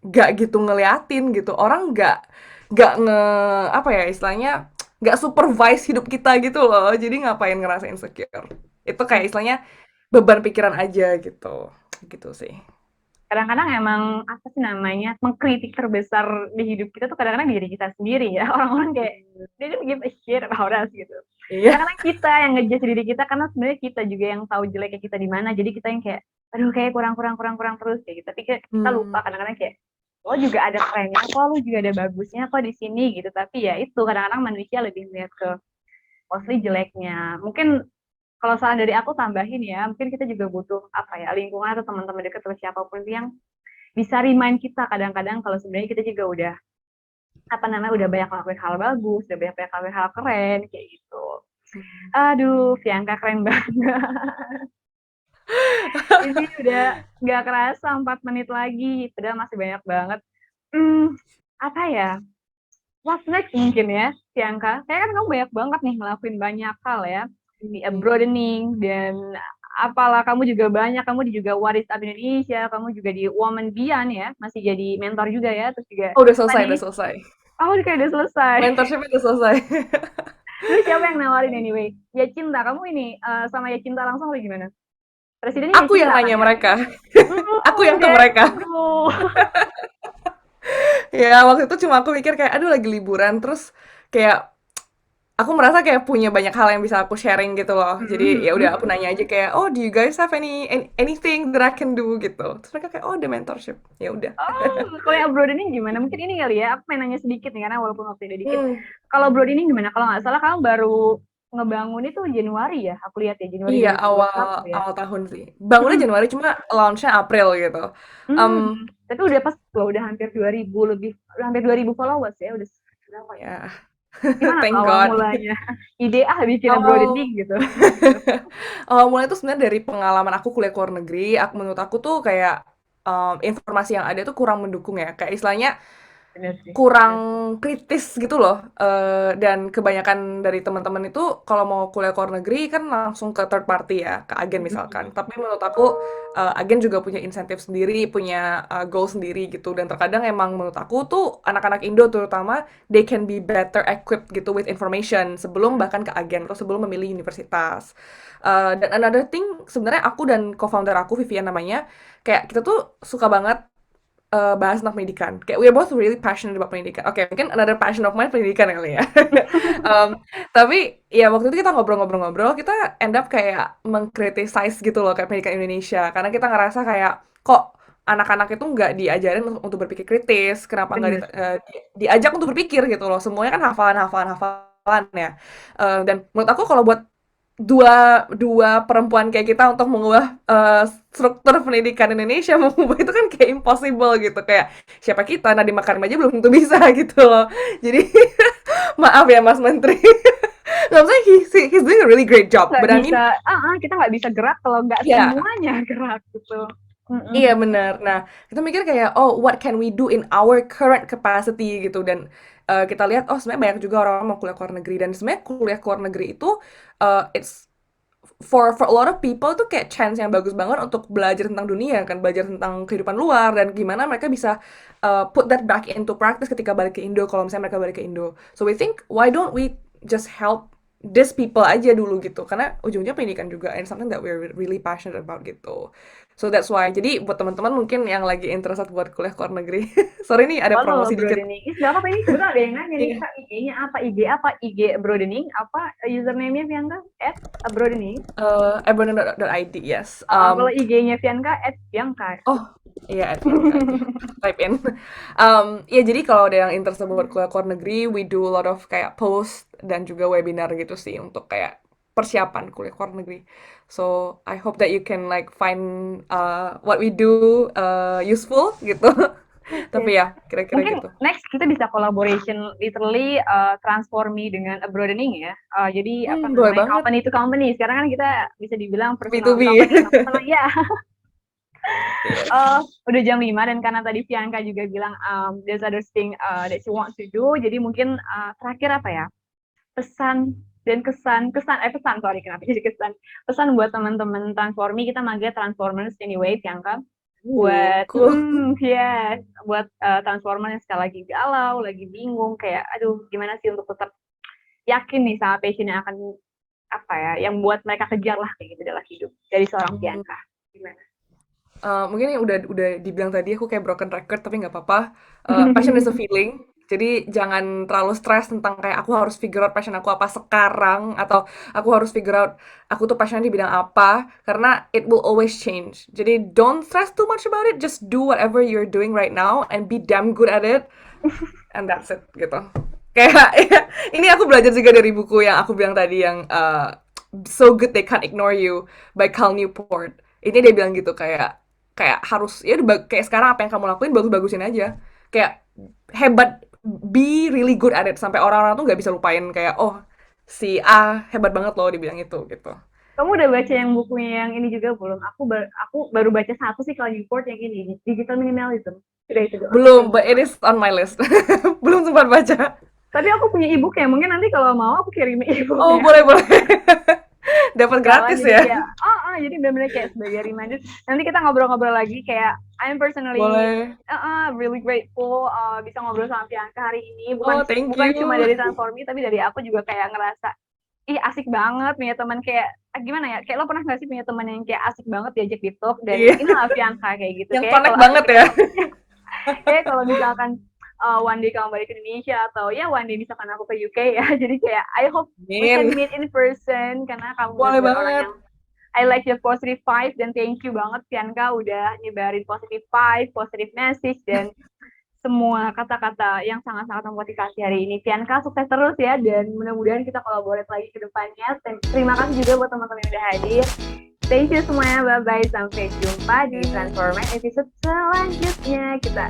gak gitu ngeliatin gitu. Orang gak apa ya istilahnya, gak supervise hidup kita gitu loh. Jadi ngapain ngerasa insecure? Itu kayak istilahnya beban pikiran aja gitu. Gitu sih. Kadang-kadang emang apa sih namanya, mengkritik terbesar di hidup kita tuh kadang-kadang diri kita sendiri ya. Orang-orang kayak they don't give a shit about us gitu. Iya. Kadang-kadang kita yang ngejudge diri kita karena sebenarnya kita juga yang tahu jeleknya kita di mana. Jadi kita yang kayak aduh kayak kurang terus kayak gitu. Tapi kita lupa Hmm. kadang-kadang kayak lo juga ada kerennya kok, lo juga ada bagusnya kok di sini gitu. Tapi ya itu kadang-kadang manusia lebih melihat ke mostly jeleknya. Mungkin kalau saran dari aku tambahin ya, mungkin kita juga butuh apa ya, lingkungan atau teman-teman dekat atau siapapun yang bisa remind kita kadang-kadang kalau sebenarnya kita juga udah apa namanya udah banyak ngelakuin hal bagus, udah banyak banyak ngelakuin hal keren kayak gitu. Aduh, Fianka keren banget. Ini udah nggak kerasa 4 menit lagi, padahal masih banyak banget. Apa ya? What's next mungkin ya, Fianka? Kayak kan kamu banyak banget nih ngelakuin banyak hal ya, di broadening dan apalah kamu juga banyak, kamu juga What is Up Indonesia, kamu juga di Woman Beyond ya, masih jadi mentor juga ya, terus juga Oh, apa nih? udah selesai. Oh, kayak udah selesai. Mentorship udah selesai. Dulu siapa yang nawarin anyway? Ya Cinta, kamu ini sama Ya Cinta langsung atau gimana? Presidennya Ya Aku yang Cinta kan nanya ya? mereka. Aku yang ke That's mereka. true. Ya, waktu itu cuma aku mikir kayak, aduh lagi liburan, terus kayak aku merasa kayak punya banyak hal yang bisa aku sharing gitu loh. Jadi ya udah aku nanya aja kayak, oh do you guys have anything that I can do gitu. Terus mereka kayak, oh the mentorship. Ya udah. Oh, kalau yang broadening gimana? Mungkin ini kali ya, aku main nanya sedikit nih, karena walaupun waktu udah dikit. Hmm, Kalau broadening gimana? Kalau nggak salah kamu baru ngebangun itu Januari ya? Aku lihat ya, Januari iya awal 2021 ya. awal tahun sih. Bangunnya Januari cuma launchnya April gitu. Um, Hmm, tapi udah pas loh, udah hampir 2000 lebih, udah hampir 2000 followers ya, udah berapa ya? ya, Gimana tuh thank awal God. mulanya? Ide bikin Awal broadening gitu. Awal mulai itu sebenarnya dari pengalaman aku kuliah ke luar negeri. Menurut aku tuh kayak informasi yang ada tuh kurang mendukung ya. Kayak istilahnya Bener sih. kurang kritis gitu loh. Dan kebanyakan dari teman-teman itu kalau mau kuliah ke luar negeri kan langsung ke third party ya, ke agen misalkan. Tapi menurut aku agen juga punya insentif sendiri, punya goal sendiri gitu. Dan terkadang emang menurut aku tuh anak-anak Indo terutama they can be better equipped gitu with information sebelum bahkan ke agen atau sebelum memilih universitas. Dan another thing sebenarnya aku dan co-founder aku Vivian namanya, kayak kita tuh suka banget bahas tentang pendidikan. Kayak we're both really passionate about pendidikan. Oke, mungkin another passion of mine pendidikan kali ya. Tapi ya waktu itu kita ngobrol-ngobrol-ngobrol, kita end up kayak mengcriticize gitu loh kayak pendidikan Indonesia. Karena kita ngerasa kayak kok anak-anak itu nggak diajarin untuk berpikir kritis, kenapa nggak Bener. diajak untuk berpikir gitu loh. Semuanya kan hafalan ya. Dan menurut aku kalau buat dua dua perempuan kayak kita untuk mengubah struktur pendidikan Indonesia, mengubah itu kan kayak impossible gitu, kayak siapa kita Nadiem Makarim aja belum tentu bisa gitu loh. Jadi maaf ya Mas Menteri. Nggak maksudnya he's doing a really great job, Nggak but I bisa, mean kita nggak bisa gerak kalau nggak ya. semuanya gerak gitu. Iya benar. Nah, kita mikir kayak, oh what can we do in our current capacity gitu. Dan kita lihat, oh sebenarnya banyak juga orang mau kuliah ke luar negeri. Dan sebenarnya kuliah ke luar negeri itu, it's for a lot of people tuh kayak chance yang bagus banget untuk belajar tentang dunia kan, belajar tentang kehidupan luar dan gimana mereka bisa put that back into practice ketika balik ke Indo, kalau misalnya mereka balik ke Indo. So we think why don't we just help these people aja dulu gitu karena ujungnya pendidikan juga and something that we're really passionate about gitu. So that's why. Jadi buat teman-teman mungkin yang lagi interested buat kuliah ke luar negeri. Sorry nih ada Follow promosi dikit. Broadening. Nggak apa-apa ini kebetulan ada yang nanya nih, Iya. Kak, IG-nya apa? IG apa? IG Broadening apa? Username-nya Bianca? @broadening. Abroad.id, yes. Kalau IG-nya Bianca @bianca. Oh, iya, type in. Ya jadi kalau ada yang interest buat kuliah ke luar negeri, we do a lot of kayak post dan juga webinar gitu sih untuk kayak persiapan kuliah ke luar negeri. So I hope that you can like find what we do useful gitu. Tapi Yes. ya kira-kira Mungkin gitu. next kita bisa collaboration literally transform me dengan broadening ya. Jadi apa Boleh namanya banget. company to company. Sekarang kan kita bisa dibilang personal to B2B. company atau personal ya. Yes. Udah jam 5 dan karena tadi Fianka juga bilang there's other thing that she wants to do. Jadi mungkin terakhir apa ya? Pesan dan pesan sorry kenapa jadi pesan buat teman-teman transformi kita manggil transformers anyway Fianka buat Cool. yes buat transformer yang sekali lagi galau lagi bingung kayak aduh gimana sih untuk tetap yakin nih sama passion yang akan apa ya yang buat mereka kejar lah kayak gitu dalam hidup dari seorang Fianka gimana. Mungkin yang udah dibilang tadi aku kayak broken record tapi nggak apa-apa. Passion is a feeling. Jadi jangan terlalu stres tentang kayak aku harus figure out passion aku apa sekarang atau aku harus figure out aku tuh passion di bidang apa karena it will always change. Jadi don't stress too much about it. Just do whatever you're doing right now and be damn good at it and that's it gitu. Kayak ini aku belajar juga dari buku yang aku bilang tadi yang So Good They Can't Ignore You by Cal Newport. Ini dia bilang gitu kayak kayak harus ya kayak sekarang apa yang kamu lakuin bagus-bagusin aja kayak hebat be really good at it sampai orang-orang tuh nggak bisa lupain kayak oh si A hebat banget loh dibilang itu gitu. Kamu udah baca yang bukunya yang ini juga belum? Aku baru baca satu sih kalau Newport yang ini Digital Minimalism. Udah itu doang. Belum, but it is on my list. Belum sempat baca. Tapi aku punya ebook ya, mungkin nanti kalau mau aku kirim Oh, ebooknya. boleh boleh. Dapat gratis Jadi ya. kayak, jadi benar-benar kayak sebagai reminder. Nanti kita ngobrol-ngobrol lagi kayak, I'm personally Boleh. really grateful bisa ngobrol sama Bianca hari ini. Oh, thank Bukan you. cuma dari Transformi, tapi dari aku juga kayak ngerasa, ih asik banget punya teman kayak, gimana ya, kayak lo pernah gak sih punya teman yang kayak asik banget diajak di talk, dan Iya. inilah Bianca kayak gitu. Yang Kayak connect kalau banget ya. kayak kalau misalkan one day kamu balik ke Indonesia atau ya one day misalkan aku ke UK ya jadi kayak I hope we can meet in person karena kamu Boleh benar-benar orang banget. yang I like your positive vibes dan thank you banget Bianca udah nyebarin positive vibes, positive message dan semua kata-kata yang sangat-sangat memotivasi hari ini. Bianca sukses terus ya dan mudah-mudahan kita collaborate lagi ke depannya. Terima kasih juga buat teman-teman yang udah hadir. Thank you semuanya, bye-bye. Sampai jumpa di Transformate episode selanjutnya. Kita